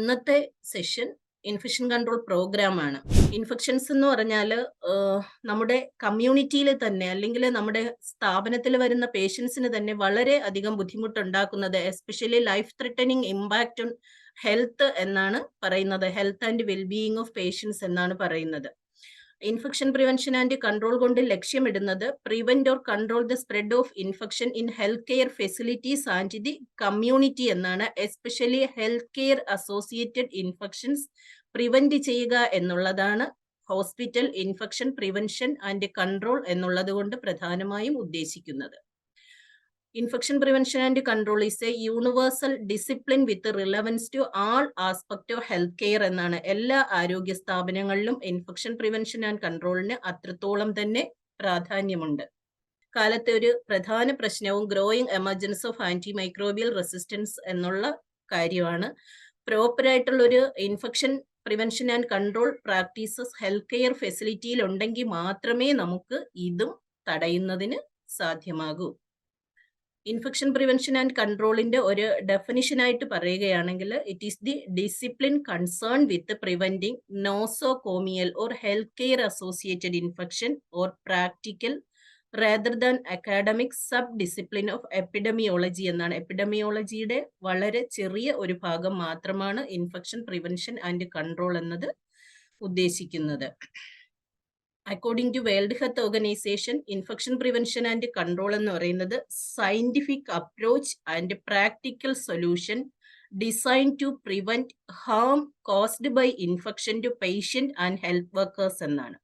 ഇന്നത്തെ session infection control programme ആണ്. Infections എന്ന് പറഞ്ഞാൽ നമ്മുടെ കമ്മ്യൂണിറ്റിയിൽ തന്നെ അല്ലെങ്കിൽ നമ്മുടെ സ്ഥാപനത്തിൽ വരുന്ന പേഷ്യൻസിന് തന്നെ വളരെ അധികം ബുദ്ധിമുട്ടുണ്ടാക്കുന്നത്, especially life threatening impact on health എന്നാണ് പറയുന്നത്. Health and wellbeing of patients എന്നാണ് പറയുന്നത്. ഇൻഫെക്ഷൻ പ്രിവെൻഷൻ ആൻഡ് കൺട്രോൾ കൊണ്ട് ലക്ഷ്യമിടുന്നത് prevent or control the spread of infection in health care facilities and the community എന്നാണ്. Especially health care associated infections prevent ചെയ്യുക എന്നുള്ളതാണ് hospital infection prevention and control എന്നുള്ളത് കൊണ്ട് പ്രധാനമായും ഉദ്ദേശിക്കുന്നത്. Infection prevention and control is a universal discipline with relevance to all aspect of health care എന്നാണ്. എല്ലാ ആരോഗ്യ സ്ഥാപനങ്ങളിലും ഇൻഫെക്ഷൻ പ്രിവെൻഷൻ ആൻഡ് കൺട്രോളിന് അത്രത്തോളം തന്നെ പ്രാധാന്യമുണ്ട്. കാലത്തെ ഒരു പ്രധാന പ്രശ്നവും growing emergence of antimicrobial resistance എന്നുള്ള കാര്യമാണ്. പ്രോപ്പറായിട്ടുള്ള ഒരു infection prevention and control practices health care ഫെസിലിറ്റിയിൽ ഉണ്ടെങ്കിൽ മാത്രമേ നമുക്ക് ഇതും തടയുന്നതിന് സാധ്യമാകൂ. ഇൻഫെക്ഷൻ പ്രിവെൻഷൻ ആൻഡ് കൺട്രോളിന്റെ ഒരു ഡെഫിനിഷൻ ആയിട്ട് പറയുകയാണെങ്കിൽ, it is the discipline concern with preventing nosocomial or health care associated infection or practical rather than academic sub discipline of epidemiology എന്നാണ്. എപ്പിഡമിയോളജിയുടെ വളരെ ചെറിയ ഒരു ഭാഗം മാത്രമാണ് ഇൻഫെക്ഷൻ പ്രിവെൻഷൻ ആൻഡ് കൺട്രോൾ എന്നത് ഉദ്ദേശിക്കുന്നത്. According to World Health Organisation, infection prevention and control എന്ന് പറയുന്നത് scientific approach and practical solution design to prevent harm caused by infection to patient and health workers എന്നാണ്.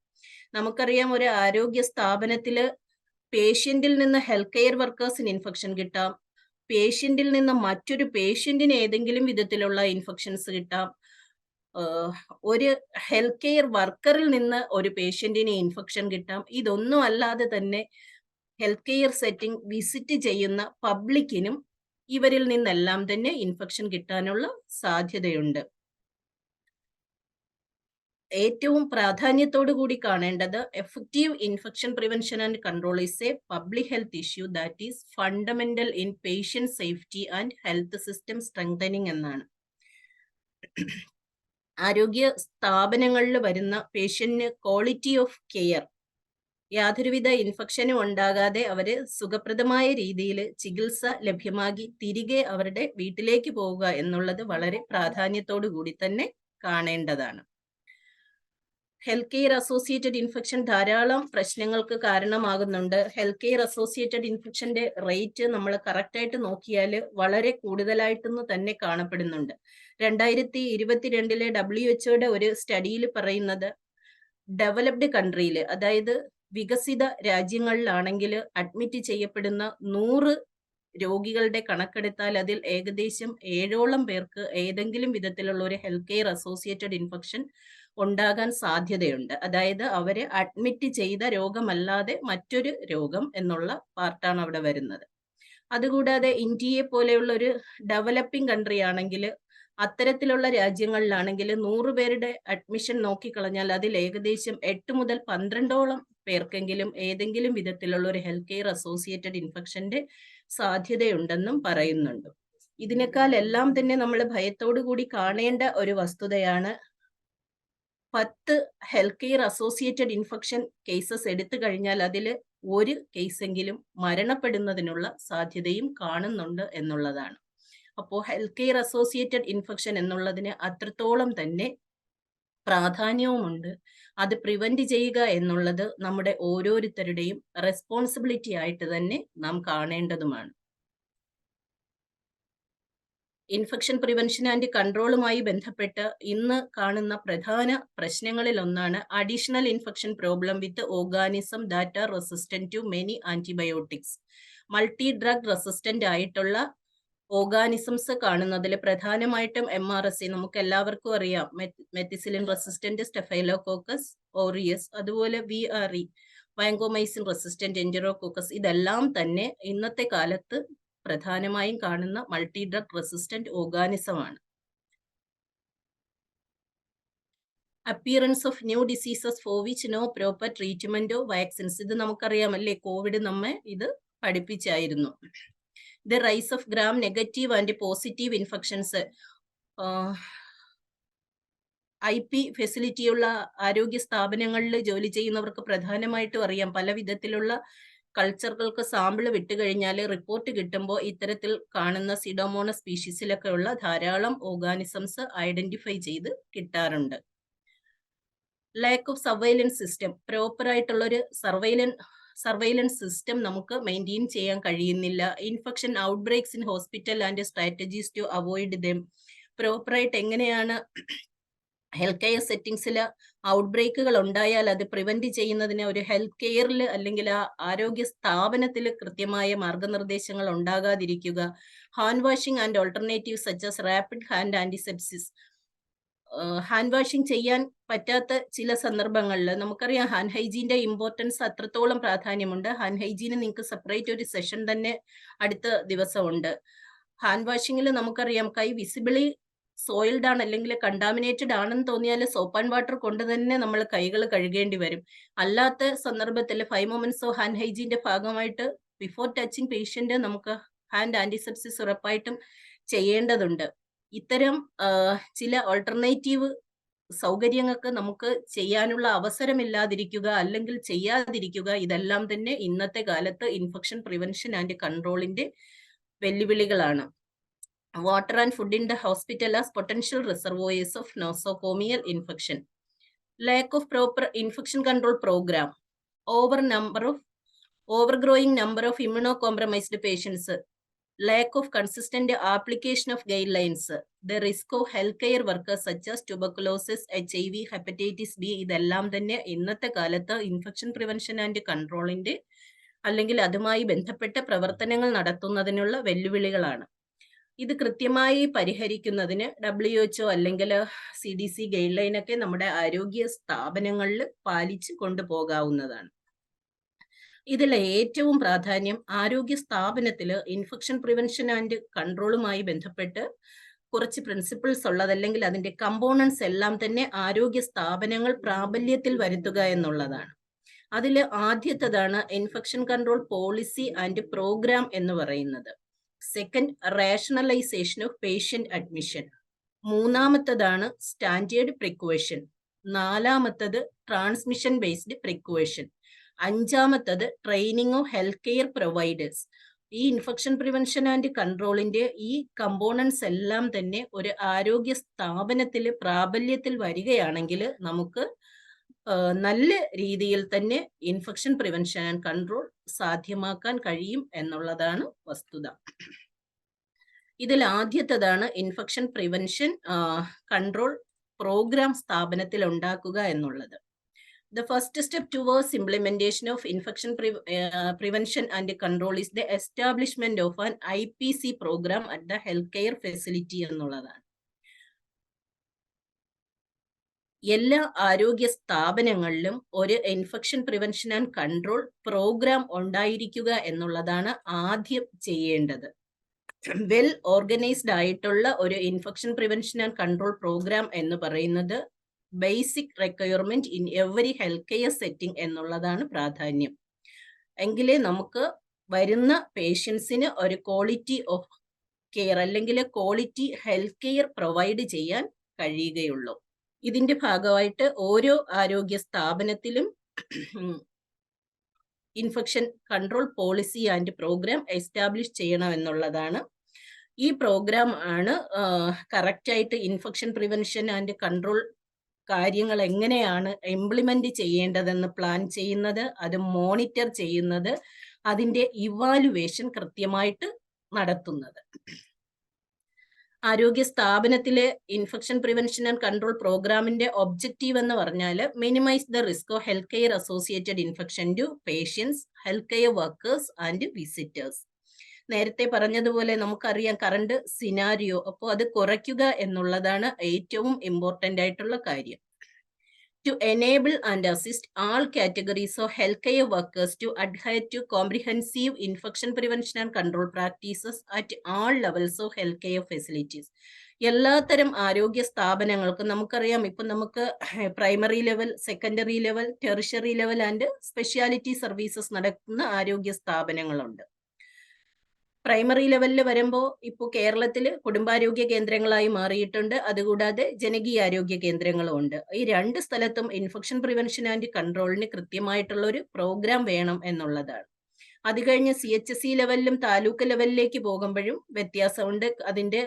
നമുക്കറിയാം, ഒരു ആരോഗ്യ സ്ഥാപനത്തിൽ പേഷ്യന്റിൽ നിന്ന് ഹെൽത്ത് കെയർ വർക്കേഴ്സിന് ഇൻഫെക്ഷൻ കിട്ടാം, പേഷ്യന്റിൽ നിന്ന് മറ്റൊരു പേഷ്യന്റിന് ഏതെങ്കിലും വിധത്തിലുള്ള ഇൻഫെക്ഷൻസ് കിട്ടാം, ഒരു ഹെൽത്ത് കെയർ വർക്കറിൽ നിന്ന് ഒരു പേഷ്യന്റിന് ഇൻഫെക്ഷൻ കിട്ടാം. ഇതൊന്നും അല്ലാതെ തന്നെ ഹെൽത്ത് കെയർ സെറ്റിംഗ് വിസിറ്റ് ചെയ്യുന്ന പബ്ലിക്കിനും ഇവരിൽ നിന്നെല്ലാം തന്നെ ഇൻഫെക്ഷൻ കിട്ടാനുള്ള സാധ്യതയുണ്ട്. ഏറ്റവും പ്രാധാന്യത്തോടു കൂടി കാണേണ്ടത് effective infection prevention and control is A public health issue that is fundamental in patient safety and health system strengthening എന്നാണ്. ആരോഗ്യ സ്ഥാപനങ്ങളിൽ വരുന്ന പേഷ്യന്റിന് ക്വാളിറ്റി ഓഫ് കെയർ, യാതൊരുവിധ ഇൻഫെക്ഷനും ഉണ്ടാകാതെ അവര് സുഖപ്രദമായ രീതിയിൽ ചികിത്സ ലഭ്യമാക്കി തിരികെ അവരുടെ വീട്ടിലേക്ക് പോവുക എന്നുള്ളത് വളരെ പ്രാധാന്യത്തോടു കൂടി തന്നെ കാണേണ്ടതാണ്. ഹെൽത്ത് കെയർ അസോസിയേറ്റഡ് ഇൻഫെക്ഷൻ ധാരാളം പ്രശ്നങ്ങൾക്ക് കാരണമാകുന്നുണ്ട്. ഹെൽത്ത് കെയർ അസോസിയേറ്റഡ് ഇൻഫെക്ഷന്റെ റേറ്റ് നമ്മൾ കറക്റ്റായിട്ട് നോക്കിയാൽ വളരെ കൂടുതലായിട്ടെന്ന് തന്നെ കാണപ്പെടുന്നുണ്ട്. 2022 WHO ഒരു സ്റ്റഡിയിൽ പറയുന്നത്, ഡെവലപ്ഡ് കൺട്രിയിൽ, അതായത് വികസിത രാജ്യങ്ങളിലാണെങ്കിൽ അഡ്മിറ്റ് ചെയ്യപ്പെടുന്ന 100 രോഗികളുടെ കണക്കെടുത്താൽ അതിൽ ഏകദേശം 7ഓളം പേർക്ക് ഏതെങ്കിലും വിധത്തിലുള്ള ഒരു ഹെൽത്ത് കെയർ അസോസിയേറ്റഡ് ഇൻഫെക്ഷൻ ഉണ്ടാകാൻ സാധ്യതയുണ്ട്. അതായത് അവരെ അഡ്മിറ്റ് ചെയ്ത രോഗമല്ലാതെ മറ്റൊരു രോഗം എന്നുള്ള പാർട്ടാണ് അവിടെ വരുന്നത്. അതുകൂടാതെ ഇന്ത്യയെ പോലെയുള്ള ഒരു ഡെവലപ്പിംഗ് കൺട്രി ആണെങ്കിൽ, അത്തരത്തിലുള്ള രാജ്യങ്ങളിലാണെങ്കിൽ 100 പേരുടെ അഡ്മിഷൻ നോക്കിക്കളഞ്ഞാൽ അതിൽ ഏകദേശം 8 മുതൽ 12ഓളം പേർക്കെങ്കിലും ഏതെങ്കിലും വിധത്തിലുള്ള ഒരു ഹെൽത്ത് കെയർ അസോസിയേറ്റഡ് ഇൻഫെക്ഷന്റെ സാധ്യതയുണ്ടെന്നും പറയുന്നുണ്ട്. ഇതിനേക്കാൾ എല്ലാം തന്നെ നമ്മൾ ഭയത്തോടു കൂടി കാണേണ്ട ഒരു വസ്തുതയാണ്, 10 health care associated infection cases എടുത്തു കഴിഞ്ഞാൽ അതിൽ ഒരു കേസെങ്കിലും മരണപ്പെടുന്നതിനുള്ള സാധ്യതയും കാണുന്നുണ്ട് എന്നുള്ളതാണ്. അപ്പോൾ ഹെൽത്ത് കെയർ അസോസിയേറ്റഡ് ഇൻഫെക്ഷൻ എന്നുള്ളതിന് അത്രത്തോളം തന്നെ പ്രാധാന്യവുമുണ്ട്. അത് പ്രിവെന്റ് ചെയ്യുക എന്നുള്ളത് നമ്മുടെ ഓരോരുത്തരുടെയും റെസ്പോൺസിബിലിറ്റി ആയിട്ട് തന്നെ നാം കാണേണ്ടതുമാണ്. ഇൻഫെക്ഷൻ പ്രിവെൻഷൻ ആൻഡ് കൺട്രോളുമായി ബന്ധപ്പെട്ട് ഇന്ന് കാണുന്ന പ്രധാന പ്രശ്നങ്ങളിൽ ഒന്നാണ് additional infection problem with organism that are resistant to many antibiotics. Multi drug resistant ആയിട്ടുള്ള ഓർഗാനിസംസ് കാണുന്നതിൽ പ്രധാനമായിട്ടും MRSA, നമുക്ക് എല്ലാവർക്കും അറിയാം, മെത്തിസിലിൻ റെസിസ്റ്റന്റ് സ്റ്റെഫൈലോകോക്കസ് ഓറിയസ്, അതുപോലെ VRE വാങ്കോമൈസിൻ റെസിസ്റ്റന്റ് എൻറ്ററോകോക്കസ്, ഇതെല്ലാം തന്നെ ഇന്നത്തെ കാലത്ത് പ്രധാനമായും കാണുന്ന മൾട്ടി ഡ്രഗ് റെസിസ്റ്റന്റ് ഓർഗാനിസമാണ്. Appearance of new diseases for which no proper ട്രീറ്റ്മെന്റോ വാക്സിൻസ്, ഇത് നമുക്കറിയാമല്ലേ, കോവിഡ് നമ്മെ ഇത് പഠിപ്പിച്ചായിരുന്നു. The rise of gram negative and positive infections, IP ഫെസിലിറ്റിയുള്ള ആരോഗ്യ സ്ഥാപനങ്ങളിൽ ജോലി ചെയ്യുന്നവർക്ക് പ്രധാനമായിട്ടും അറിയാം, പല വിധത്തിലുള്ള കൾച്ചറുകൾക്ക് സാമ്പിൾ വിട്ടുകഴിഞ്ഞാൽ റിപ്പോർട്ട് കിട്ടുമ്പോൾ ഇത്തരത്തിൽ കാണുന്ന സിഡോമോണസ് സ്പീഷീസിലൊക്കെയുള്ള ധാരാളം ഓർഗാനിസംസ് ഐഡന്റിഫൈ ചെയ്ത് കിട്ടാറുണ്ട്. Lack of surveillance system, proper ആയിട്ടുള്ള ഒരു സർവൈലൻസ് സിസ്റ്റം നമുക്ക് മെയിൻറ്റെയിൻ ചെയ്യാൻ കഴിയുന്നില്ല. Infection outbreaks in hospital and strategies to avoid them, പ്രോപ്പറായിട്ട് എങ്ങനെയാണ് ഹെൽത്ത് കെയർ സെറ്റിംഗ്സിൽ ഔട്ട്ബ്രേക്കുകൾ ഉണ്ടായാൽ അത് പ്രിവെന്റ് ചെയ്യുന്നതിന് ഒരു ഹെൽത്ത് കെയറിൽ അല്ലെങ്കിൽ ആ ആരോഗ്യ സ്ഥാപനത്തിൽ കൃത്യമായ മാർഗനിർദ്ദേശങ്ങൾ ഉണ്ടാകാതിരിക്കുക. Hand washing and alternative such as rapid hand antisepsis, hand washing ചെയ്യാൻ പറ്റാത്ത ചില സന്ദർഭങ്ങളിൽ നമുക്കറിയാം ഹാൻഡ് ഹൈജീന്റെ ഇമ്പോർട്ടൻസ് അത്രത്തോളം പ്രാധാന്യമുണ്ട്. ഹാൻഡ് ഹൈജീന് നിങ്ങൾക്ക് സെപ്പറേറ്റ് ഒരു സെഷൻ തന്നെ അടുത്ത ദിവസമുണ്ട്. ഹാൻഡ് വാഷിങ്ങിൽ നമുക്കറിയാം കൈ വിസിബിളി സോയിൽഡ് ആണ് അല്ലെങ്കിൽ കണ്ടാമിനേറ്റഡ് ആണെന്ന് തോന്നിയാൽ സോപ്പ് ആൻഡ് വാട്ടർ കൊണ്ട് തന്നെ നമ്മൾ കൈകൾ കഴുകേണ്ടി വരും. അല്ലാത്ത സന്ദർഭത്തിൽ 5 moments ഓഫ് ഹാൻഡ് ഹൈജീന്റെ ഭാഗമായിട്ട് ബിഫോർ ടച്ചിങ് പേഷ്യന്റ് നമുക്ക് ഹാൻഡ് ആന്റിസെപ്സിസ് ഉറപ്പായിട്ടും ചെയ്യേണ്ടതുണ്ട്. ഇത്തരം ചില ഓൾട്ടർനേറ്റീവ് സൗകര്യങ്ങൾക്ക് നമുക്ക് ചെയ്യാനുള്ള അവസരമില്ലാതിരിക്കുക അല്ലെങ്കിൽ ചെയ്യാതിരിക്കുക, ഇതെല്ലാം തന്നെ ഇന്നത്തെ കാലത്ത് ഇൻഫെക്ഷൻ പ്രിവെൻഷൻ ആൻഡ് കൺട്രോളിന്റെ വെല്ലുവിളികളാണ്. Water and food in the hospital as potential reservoirs of nosocomial infection. Lack of proper infection control programme, overgrowing number of immunocompromised patients, lack of consistent application of guidelines, the risk of healthcare workers such as tuberculosis, HIV, hepatitis B, ഇതെല്ലാം തന്നെ ഇന്നത്തെ കാലത്ത് infection prevention and കൺട്രോളിന്റെ അല്ലെങ്കിൽ അതുമായി ബന്ധപ്പെട്ട പ്രവർത്തനങ്ങൾ നടത്തുന്നതിനുള്ള വെല്ലുവിളികളാണ്. ഇത് കൃത്യമായി പരിഹരിക്കുന്നതിന് WHO അല്ലെങ്കിൽ CDC ഗൈഡ് ലൈൻ ഒക്കെ നമ്മുടെ ആരോഗ്യ സ്ഥാപനങ്ങളിൽ പാലിച്ച് കൊണ്ടുപോകാവുന്നതാണ്. ഇതിൽ ഏറ്റവും പ്രാധാന്യം ആരോഗ്യ സ്ഥാപനത്തിൽ ഇൻഫെക്ഷൻ പ്രിവെൻഷൻ ആൻഡ് കൺട്രോളുമായി ബന്ധപ്പെട്ട് കുറച്ച് പ്രിൻസിപ്പിൾസ് ഉള്ളത് അല്ലെങ്കിൽ അതിന്റെ കമ്പോണൻസ് എല്ലാം തന്നെ ആരോഗ്യ സ്ഥാപനങ്ങൾ പ്രാബല്യത്തിൽ വരുത്തുക എന്നുള്ളതാണ്. അതിൽ ആദ്യത്തേതാണ് infection control policy and program എന്ന് പറയുന്നത്. Second, rationalisation of patient admission. മൂന്നാമത്തതാണ് സ്റ്റാൻഡേർഡ് പ്രിക്വേഷൻ. നാലാമത്തത് ട്രാൻസ്മിഷൻ ബേസ്ഡ് പ്രിക്വേഷൻ. അഞ്ചാമത്തത് training of health care providers. ഈ ഇൻഫെക്ഷൻ പ്രിവെൻഷൻ ആൻഡ് കൺട്രോളിന്റെ ഈ കമ്പോണൻസ് എല്ലാം തന്നെ ഒരു ആരോഗ്യ സ്ഥാപനത്തിൽ പ്രാബല്യത്തിൽ വരികയാണെങ്കിൽ നമുക്ക് നല്ല രീതിയിൽ തന്നെ ഇൻഫെക്ഷൻ പ്രിവെൻഷൻ ആൻഡ് കൺട്രോൾ സാധ്യമാക്കാൻ കഴിയും എന്നുള്ളതാണ് വസ്തുത. ഇതിൽ ആദ്യത്തേതാണ് ഇൻഫെക്ഷൻ പ്രിവെൻഷൻ കൺട്രോൾ പ്രോഗ്രാം സ്ഥാപനത്തിൽ ഉണ്ടാക്കുക എന്നുള്ളത്. The first step towards implementation of infection prevention and control is the establishment of an IPC program at the healthcare facility എന്നുള്ളതാണ്. എല്ലാ ആരോഗ്യ സ്ഥാപനങ്ങളിലും ഒരു infection prevention and control program ഉണ്ടായിരിക്കുക എന്നുള്ളതാണ് ആദ്യം ചെയ്യേണ്ടത്. വെൽ ഓർഗനൈസ്ഡ് ആയിട്ടുള്ള ഒരു infection prevention and control program എന്ന് പറയുന്നത് basic requirement in every health care setting എന്നുള്ളതാണ് പ്രാധാന്യം. എങ്കിലേ നമുക്ക് വരുന്ന പേഷ്യൻസിന് ഒരു ക്വാളിറ്റി ഓഫ് കെയർ അല്ലെങ്കിൽ ക്വാളിറ്റി ഹെൽത്ത് കെയർ പ്രൊവൈഡ് ചെയ്യാൻ കഴിയുകയുള്ളൂ. ഇതിന്റെ ഭാഗമായിട്ട് ഓരോ ആരോഗ്യ സ്ഥാപനത്തിലും infection control policy and program establish ചെയ്യണം എന്നുള്ളതാണ്. ഈ പ്രോഗ്രാം ആണ് കറക്റ്റായിട്ട് ഇൻഫെക്ഷൻ പ്രിവെൻഷൻ ആൻഡ് കൺട്രോൾ കാര്യങ്ങൾ എങ്ങനെയാണ് ഇംപ്ലിമെന്റ് ചെയ്യേണ്ടതെന്ന് പ്ലാൻ ചെയ്യുന്നത്, അത് മോണിറ്റർ ചെയ്യുന്നത്, അതിന്റെ ഇവാലുവേഷൻ കൃത്യമായിട്ട് നടത്തുന്നത്. ആരോഗ്യ സ്ഥാപനത്തിലെ ഇൻഫെക്ഷൻ പ്രിവെൻഷൻ ആൻഡ് കൺട്രോൾ പ്രോഗ്രാമിന്റെ ഒബ്ജക്റ്റീവ് എന്ന് പറഞ്ഞാൽ minimise the risk of health care associated infection to patients, health care workers and visitors. നേരത്തെ പറഞ്ഞതുപോലെ നമുക്കറിയാം കറണ്ട് സിനാരിയോ, അപ്പോൾ അത് കുറയ്ക്കുക എന്നുള്ളതാണ് ഏറ്റവും ഇമ്പോർട്ടൻ്റ് ആയിട്ടുള്ള കാര്യം. To enable and assist all categories of healthcare workers to adhere to comprehensive infection prevention and control practices at all levels of healthcare facilities. എല്ലാത്തരം ആരോഗ്യ സ്ഥാപനങ്ങൾക്കും നമുക്കറിയാം, ഇപ്പം നമുക്ക് primary level, secondary level, tertiary level and speciality services നടക്കുന്ന ആരോഗ്യ സ്ഥാപനങ്ങളുണ്ട്. Primary ലെവലിൽ വരുമ്പോൾ ഇപ്പോൾ കേരളത്തിൽ കുടുംബാരോഗ്യ കേന്ദ്രങ്ങളായി മാറിയിട്ടുണ്ട്. അതുകൂടാതെ ജനകീയാരോഗ്യ കേന്ദ്രങ്ങളും ഉണ്ട്. ഈ രണ്ട് സ്ഥലത്തും ഇൻഫെക്ഷൻ പ്രിവെൻഷൻ ആൻഡ് കൺട്രോളിന് കൃത്യമായിട്ടുള്ള ഒരു പ്രോഗ്രാം വേണം എന്നുള്ളതാണ്. അത് കഴിഞ്ഞ് CHSE ലെവലിലും താലൂക്ക് ലെവലിലേക്ക് പോകുമ്പോഴും വ്യത്യാസമുണ്ട്. അതിന്റെ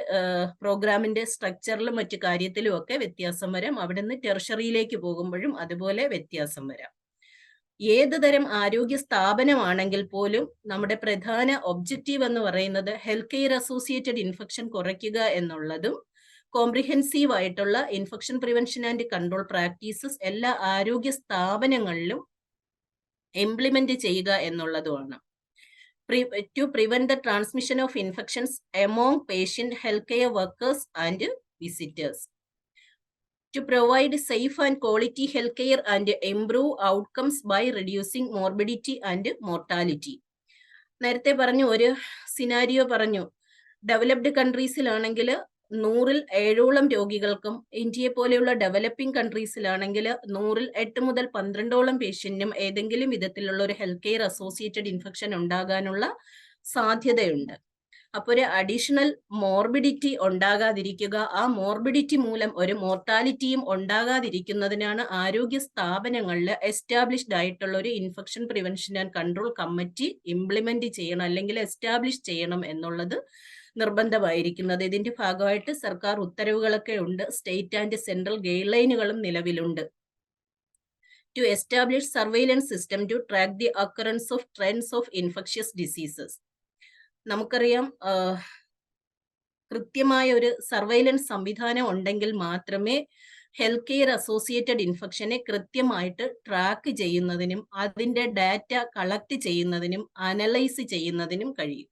പ്രോഗ്രാമിന്റെ സ്ട്രക്ചറിലും മറ്റു കാര്യത്തിലും ഒക്കെ വ്യത്യാസം വരാം. അവിടുന്ന് ടെർഷറിയിലേക്ക് പോകുമ്പോഴും അതുപോലെ വ്യത്യാസം വരാം. ഏത് തരം ആരോഗ്യ സ്ഥാപനമാണെങ്കിൽ പോലും നമ്മുടെ പ്രധാന ഒബ്ജക്റ്റീവ് എന്ന് പറയുന്നത് ഹെൽത്ത് കെയർ അസോസിയേറ്റഡ് ഇൻഫെക്ഷൻ കുറയ്ക്കുക എന്നുള്ളതും കോംപ്രിഹെൻസീവ് ആയിട്ടുള്ള infection prevention and control practices എല്ലാ ആരോഗ്യ സ്ഥാപനങ്ങളിലും ഇംപ്ലിമെന്റ് ചെയ്യുക എന്നുള്ളതുമാണ്. To prevent the transmission of infections among patient healthcare workers and visitors. To provide safe and quality healthcare and improve outcomes by reducing morbidity and mortality. നേരത്തെ പറഞ്ഞു, ഒരു scenario പറഞ്ഞു. Developed കൺട്രീസിലാണെങ്കിൽ 100-ൽ 7ഓളം രോഗികൾക്കും, ഇന്ത്യയെ പോലെയുള്ള ഡെവലപ്പിംഗ് കൺട്രീസിലാണെങ്കിൽ 100-ൽ 8 മുതൽ 12ഓളം പേഷ്യന്റിനും ഏതെങ്കിലും വിധത്തിലുള്ള ഒരു ഹെൽത്ത് കെയർ അസോസിയേറ്റഡ് ഇൻഫെക്ഷൻ ഉണ്ടാകാനുള്ള സാധ്യതയുണ്ട്. അപ്പോൾ ഒരു അഡീഷണൽ മോർബിഡിറ്റി ഉണ്ടാകാതിരിക്കുക, ആ മോർബിഡിറ്റി മൂലം ഒരു മോർട്ടാലിറ്റിയും ഉണ്ടാകാതിരിക്കുന്നതിനാണ് ആരോഗ്യ സ്ഥാപനങ്ങളിൽ എസ്റ്റാബ്ലിഷ്ഡ് ആയിട്ടുള്ള ഒരു infection prevention and control committee implement ചെയ്യണം, അല്ലെങ്കിൽ എസ്റ്റാബ്ലിഷ് ചെയ്യണം എന്നുള്ളത് നിർബന്ധമായിരിക്കുന്നത്. ഇതിന്റെ ഭാഗമായിട്ട് സർക്കാർ ഉത്തരവുകളൊക്കെ ഉണ്ട്. സ്റ്റേറ്റ് ആൻഡ് സെൻട്രൽ ഗൈഡ് ലൈനുകളും നിലവിലുണ്ട്. To establish surveillance system to track the occurrence of trends of infectious diseases. നമുക്കറിയാം, കൃത്യമായ ഒരു സർവൈലൻസ് സംവിധാനം ഉണ്ടെങ്കിൽ മാത്രമേ ഹെൽത്ത് കെയർ അസോസിയേറ്റഡ് ഇൻഫെക്ഷനെ കൃത്യമായിട്ട് ട്രാക്ക് ചെയ്യുന്നതിനും അതിന്റെ ഡാറ്റ കളക്ട് ചെയ്യുന്നതിനും അനലൈസ് ചെയ്യുന്നതിനും കഴിയും.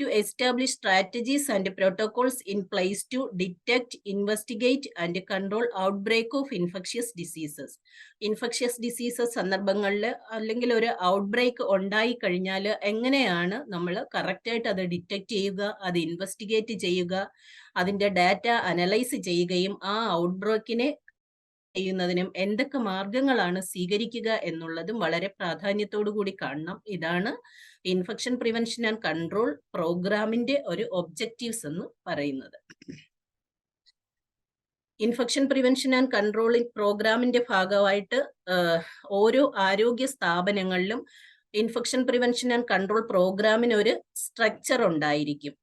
To establish strategies and protocols in place to detect, investigate and control outbreak of infectious diseases. Infectious diseases സന്ദർഭങ്ങളിൽ അല്ലെങ്കിൽ ഒരു ഔട്ട്ബ്രേക്ക് ഉണ്ടായി കഴിഞ്ഞാൽ എങ്ങനെയാണ് നമ്മൾ കറക്റ്റായിട്ട് അത് ഡിറ്റക്ട് ചെയ്യുക, അത് ഇൻവെസ്റ്റിഗേറ്റ് ചെയ്യുക, അതിന്റെ ഡാറ്റ അനലൈസ് ചെയ്യുകയും ആ ഔട്ട്ബ്രേക്കിനെ ചെയ്യുന്നതിനും എന്തൊക്കെ മാർഗങ്ങളാണ് സ്വീകരിക്കുക എന്നുള്ളതും വളരെ പ്രാധാന്യത്തോടു കൂടി കാണണം. ഇതാണ് ഇൻഫെക്ഷൻ പ്രിവെൻഷൻ ആൻഡ് കൺട്രോൾ പ്രോഗ്രാമിന്റെ ഒരു ഒബ്ജക്റ്റീവ്സ് എന്ന് പറയുന്നത്. ഇൻഫെക്ഷൻ പ്രിവെൻഷൻ ആൻഡ് കൺട്രോളിംഗ് പ്രോഗ്രാമിന്റെ ഭാഗമായിട്ട് ഓരോ ആരോഗ്യ സ്ഥാപനങ്ങളിലും ഇൻഫെക്ഷൻ പ്രിവെൻഷൻ ആൻഡ് കൺട്രോൾ പ്രോഗ്രാമിന് ഒരു സ്ട്രക്ചർ ഉണ്ടായിരിക്കും.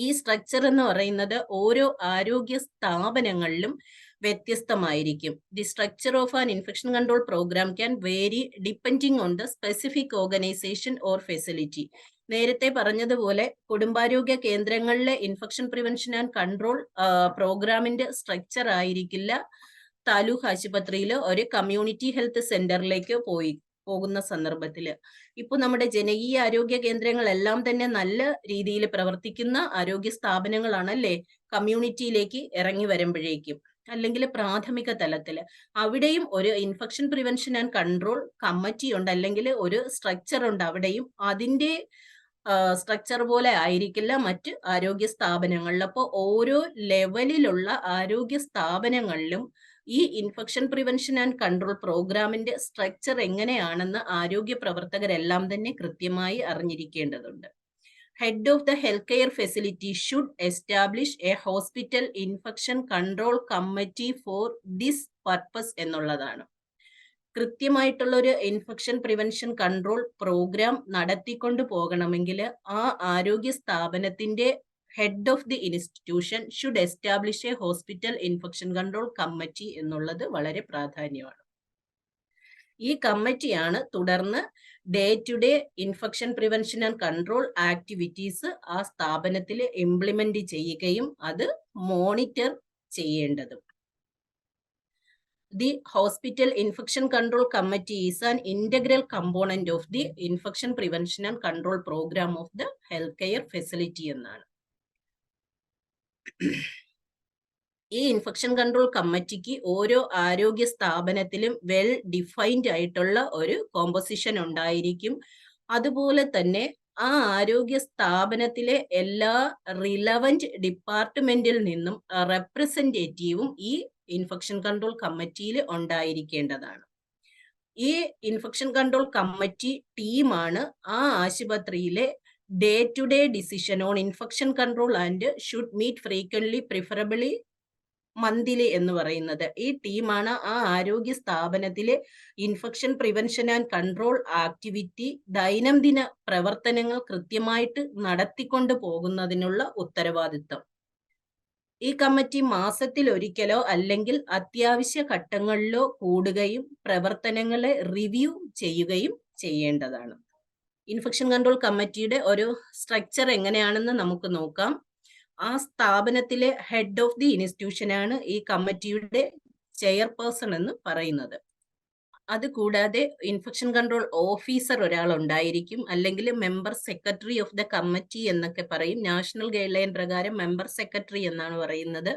ഈ സ്ട്രക്ചർ എന്ന് പറയുന്നത് ഓരോ ആരോഗ്യ സ്ഥാപനങ്ങളിലും വ്യത്യസ്തമായിരിക്കും. The structure of an infection control programme can vary depending on the specific organisation or facility. നേരത്തെ പറഞ്ഞതുപോലെ കുടുംബാരോഗ്യ കേന്ദ്രങ്ങളിലെ ഇൻഫെക്ഷൻ പ്രിവെൻഷൻ ആൻഡ് കൺട്രോൾ പ്രോഗ്രാമിന്റെ സ്ട്രക്ചർ ആയിരിക്കില്ല താലൂക്ക് ആശുപത്രിയിൽ ഒരു കമ്മ്യൂണിറ്റി ഹെൽത്ത് സെന്ററിലേക്ക് പോകുന്ന സന്ദർഭത്തിൽ. ഇപ്പൊ നമ്മുടെ ജനകീയ ആരോഗ്യ കേന്ദ്രങ്ങളെല്ലാം തന്നെ നല്ല രീതിയിൽ പ്രവർത്തിക്കുന്ന ആരോഗ്യ സ്ഥാപനങ്ങളാണല്ലേ കമ്മ്യൂണിറ്റിയിലേക്ക് ഇറങ്ങി വരുമ്പോഴേക്കും, അല്ലെങ്കിൽ പ്രാഥമിക തലത്തിൽ അവിടെയും ഒരു infection prevention and control committee ഉണ്ട്, അല്ലെങ്കിൽ ഒരു സ്ട്രക്ചർ ഉണ്ട്. അവിടെയും അതിന്റെ സ്ട്രക്ചർ പോലെ ആയിരിക്കില്ല മറ്റ് ആരോഗ്യ സ്ഥാപനങ്ങളിൽ. അപ്പോൾ ഓരോ ലെവലിലുള്ള ആരോഗ്യ സ്ഥാപനങ്ങളിലും ഈ ഇൻഫെക്ഷൻ പ്രിവെൻഷൻ ആൻഡ് കൺട്രോൾ പ്രോഗ്രാമിന്റെ സ്ട്രക്ചർ എങ്ങനെയാണെന്ന് ആരോഗ്യ പ്രവർത്തകരെല്ലാം തന്നെ കൃത്യമായി അറിഞ്ഞിരിക്കേണ്ടതുണ്ട്. Head of the health care facility should establish a hospital infection control committee for this purpose എന്നുള്ളതാണ്. കൃത്യമായിട്ടുള്ള ഒരു ഇൻഫെക്ഷൻ പ്രിവെൻഷൻ കൺട്രോൾ പ്രോഗ്രാം നടത്തിക്കൊണ്ട് പോകണമെങ്കിൽ ആ ആരോഗ്യ സ്ഥാപനത്തിന്റെ head of the institution should establish a hospital infection control committee എന്നുള്ളത് വളരെ പ്രാധാന്യമാണ്. ഈ കമ്മിറ്റിയാണ് തുടർന്ന് day to day infection prevention and control activities ആ സ്ഥാപനത്തിൽ ഇംപ്ലിമെന്റ് ചെയ്യുകയും അത് മോണിറ്റർ ചെയ്യേണ്ടതും. The Hospital Infection Control Committee is an integral component of the Infection Prevention and Control Program of the Healthcare Facility എന്നാണ്. ഈ ഇൻഫെക്ഷൻ കൺട്രോൾ കമ്മിറ്റിക്ക് ഓരോ ആരോഗ്യ സ്ഥാപനത്തിലും വെൽ ഡിഫൈൻഡ് ആയിട്ടുള്ള ഒരു കോമ്പോസിഷൻ ഉണ്ടായിരിക്കും. അതുപോലെ തന്നെ ആ ആരോഗ്യ സ്ഥാപനത്തിലെ എല്ലാ റിലവന്റ് ഡിപ്പാർട്ട്മെന്റിൽ നിന്നും റെപ്രസെന്റേറ്റീവും ഈ ഇൻഫെക്ഷൻ കൺട്രോൾ കമ്മിറ്റിയിൽ ഉണ്ടായിരിക്കേണ്ടതാണ്. ഈ ഇൻഫെക്ഷൻ കൺട്രോൾ കമ്മിറ്റി ടീമാണ് ആ ആശുപത്രിയിലെ day-to-day decision on infection control and should meet frequently, preferably monthly എന്ന് പറയുന്നത്. ഈ ടീമാണ് ആ ആരോഗ്യ സ്ഥാപനത്തിലെ infection prevention and control activity ദൈനംദിന പ്രവർത്തനങ്ങൾ കൃത്യമായിട്ട് നടത്തിക്കൊണ്ട് പോകുന്നതിനുള്ള ഉത്തരവാദിത്തം. ഈ കമ്മിറ്റി മാസത്തിൽ ഒരിക്കലോ അല്ലെങ്കിൽ അത്യാവശ്യ ഘട്ടങ്ങളിലോ കൂടുകയും പ്രവർത്തനങ്ങളെ റിവ്യൂ ചെയ്യുകയും ചെയ്യേണ്ടതാണ്. ഇൻഫെക്ഷൻ കൺട്രോൾ കമ്മിറ്റിയുടെ ഒരു സ്ട്രക്ചർ എങ്ങനെയാണെന്ന് നമുക്ക് നോക്കാം. ആ സ്ഥാപനത്തിലെ ഹെഡ് ഓഫ് ദി ഇൻസ്റ്റിറ്റ്യൂഷനാണ് ഈ കമ്മിറ്റിയുടെ ചെയർപേഴ്സൺ എന്ന് പറയുന്നത്. അതുകൂടാതെ ഇൻഫെക്ഷൻ കൺട്രോൾ ഓഫീസർ ഒരാൾ ഉണ്ടായിരിക്കും, അല്ലെങ്കിൽ member secretary of the committee എന്നൊക്കെ പറയും. നാഷണൽ ഗൈഡ് ലൈൻ പ്രകാരം മെമ്പർ സെക്രട്ടറി എന്നാണ് പറയുന്നത്.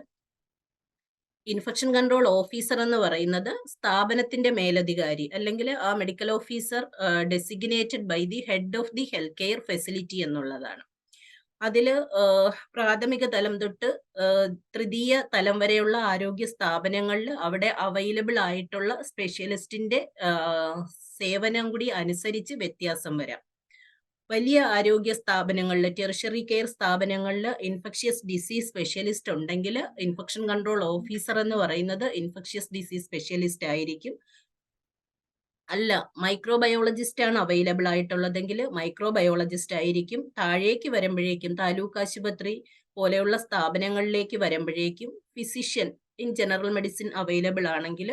ഇൻഫെക്ഷൻ കൺട്രോൾ ഓഫീസർ എന്ന് പറയുന്നത് സ്ഥാപനത്തിന്റെ മേലധികാരി, അല്ലെങ്കിൽ ആ medical officer designated by the head of the health care facility എന്നുള്ളതാണ്. അതില് പ്രാഥമിക തലം തൊട്ട് തൃതീയ തലം വരെയുള്ള ആരോഗ്യ സ്ഥാപനങ്ങളിൽ അവിടെ അവൈലബിൾ ആയിട്ടുള്ള സ്പെഷ്യലിസ്റ്റിന്റെ സേവനം കൂടി അനുസരിച്ച് വ്യത്യാസം വരാം. വലിയ ആരോഗ്യ സ്ഥാപനങ്ങളിൽ, ടെറിഷറി കെയർ സ്ഥാപനങ്ങളിൽ ഇൻഫെക്ഷ്യസ് ഡിസീസ് സ്പെഷ്യലിസ്റ്റ് ഉണ്ടെങ്കിൽ ഇൻഫെക്ഷൻ കൺട്രോൾ ഓഫീസർ എന്ന് പറയുന്നത് ഇൻഫെക്ഷ്യസ് ഡിസീസ് സ്പെഷ്യലിസ്റ്റ് ആയിരിക്കും. അല്ല, മൈക്രോബയോളജിസ്റ്റ് ആണ് അവൈലബിൾ ആയിട്ടുള്ളതെങ്കിൽ മൈക്രോബയോളജിസ്റ്റ് ആയിരിക്കും. താഴേക്ക് വരുമ്പോഴേക്കും താലൂക്ക് ആശുപത്രി പോലെയുള്ള സ്ഥാപനങ്ങളിലേക്ക് വരുമ്പോഴേക്കും physician in general medicine available ആണെങ്കിൽ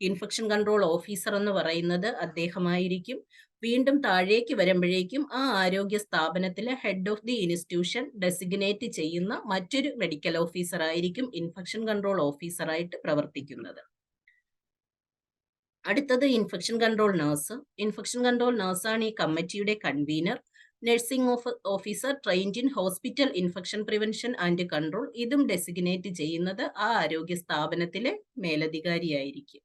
ഇൻഫെക്ഷൻ കൺട്രോൾ ഓഫീസർ എന്ന് പറയുന്നത് അദ്ദേഹമായിരിക്കും. വീണ്ടും താഴേക്ക് വരുമ്പോഴേക്കും ആ ആരോഗ്യ സ്ഥാപനത്തിലെ head of the institution designate ചെയ്യുന്ന മറ്റൊരു മെഡിക്കൽ ഓഫീസർ ആയിരിക്കും ഇൻഫെക്ഷൻ കൺട്രോൾ ഓഫീസറായിട്ട് പ്രവർത്തിക്കുന്നത്. അടുത്തത് infection control nurse. Infection control നഴ്സാണ് ഈ കമ്മിറ്റിയുടെ convener. Nursing officer trained in hospital infection prevention and control. ഇതും ഡെസിഗ്നേറ്റ് ചെയ്യുന്നത് ആ ആരോഗ്യ സ്ഥാപനത്തിലെ മേലധികാരിയായിരിക്കും.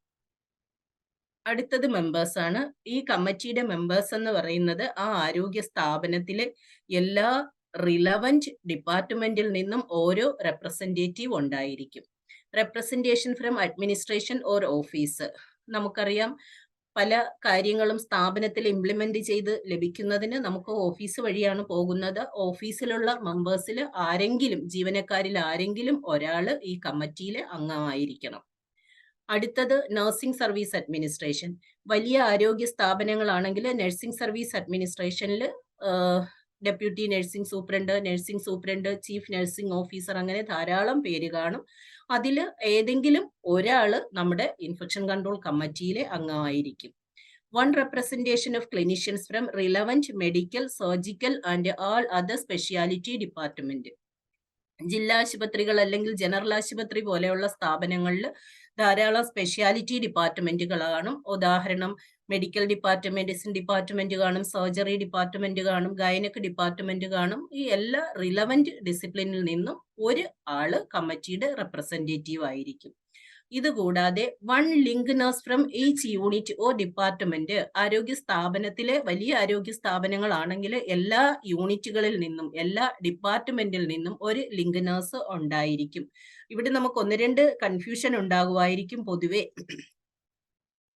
അടുത്തത് മെമ്പേഴ്സ് ആണ്. ഈ കമ്മിറ്റിയുടെ മെമ്പേഴ്സ് എന്ന് പറയുന്നത് ആ ആരോഗ്യ സ്ഥാപനത്തിലെ എല്ലാ റിലവന്റ് ഡിപ്പാർട്ട്മെന്റിൽ നിന്നും ഓരോ റെപ്രസെന്റേറ്റീവ് ഉണ്ടായിരിക്കും. Representation from administration or office. നമുക്കറിയാം, പല കാര്യങ്ങളും സ്ഥാപനത്തിൽ ഇംപ്ലിമെന്റ് ചെയ്ത് ലഭിക്കുന്നതിന് നമുക്ക് ഓഫീസ് വഴിയാണ് പോകുന്നത്. ഓഫീസിലുള്ള മെമ്പേഴ്സിൽ ആരെങ്കിലും, ജീവനക്കാരിൽ ആരെങ്കിലും ഒരാള് ഈ കമ്മിറ്റിയിലെ അംഗമായിരിക്കണം. അടുത്തത് നഴ്സിംഗ് സർവീസ് അഡ്മിനിസ്ട്രേഷൻ. വലിയ ആരോഗ്യ സ്ഥാപനങ്ങളാണെങ്കിൽ നഴ്സിംഗ് സർവീസ് അഡ്മിനിസ്ട്രേഷനിൽ deputy nursing superintendent, chief nursing officer, അങ്ങനെ ധാരാളം പേര് കാണും. അതിൽ ഏതെങ്കിലും ഒരാള് നമ്മുടെ ഇൻഫെക്ഷൻ കൺട്രോൾ കമ്മിറ്റിയിലെ അംഗമായിരിക്കും. One representation of clinicians from relevant medical, surgical and all other speciality department. ജില്ലാ ആശുപത്രികൾ അല്ലെങ്കിൽ ജനറൽ ആശുപത്രി പോലെയുള്ള സ്ഥാപനങ്ങളിൽ ധാരാളം സ്പെഷ്യാലിറ്റി ഡിപ്പാർട്ട്മെന്റുകൾ കാണും. ഉദാഹരണം, മെഡിക്കൽ ഡിപ്പാർട്ട്മെന്റ്, മെഡിസിൻ ഡിപ്പാർട്ട്മെന്റ് കാണും, സർജറി ഡിപ്പാർട്ട്മെന്റ് കാണും, ഗൈനക് ഡിപ്പാർട്ട്മെന്റ് കാണും. ഈ എല്ലാ റിലവന്റ് ഡിസിപ്ലിനിൽ നിന്നും ഒരു ആള് കമ്മിറ്റിയുടെ റെപ്രസെന്റേറ്റീവ് ആയിരിക്കും. ഇതുകൂടാതെ one link nurse from each unit or department. ആരോഗ്യ സ്ഥാപനത്തിലെ വലിയ ആരോഗ്യ സ്ഥാപനങ്ങളാണെങ്കിൽ എല്ലാ യൂണിറ്റുകളിൽ നിന്നും, എല്ലാ ഡിപ്പാർട്ട്മെന്റിൽ നിന്നും ഒരു ലിങ്ക് നഴ്സ് ഉണ്ടായിരിക്കും. ഇവിടെ നമുക്ക് ഒന്ന് രണ്ട് കൺഫ്യൂഷൻ ഉണ്ടാകുമായിരിക്കും. പൊതുവെ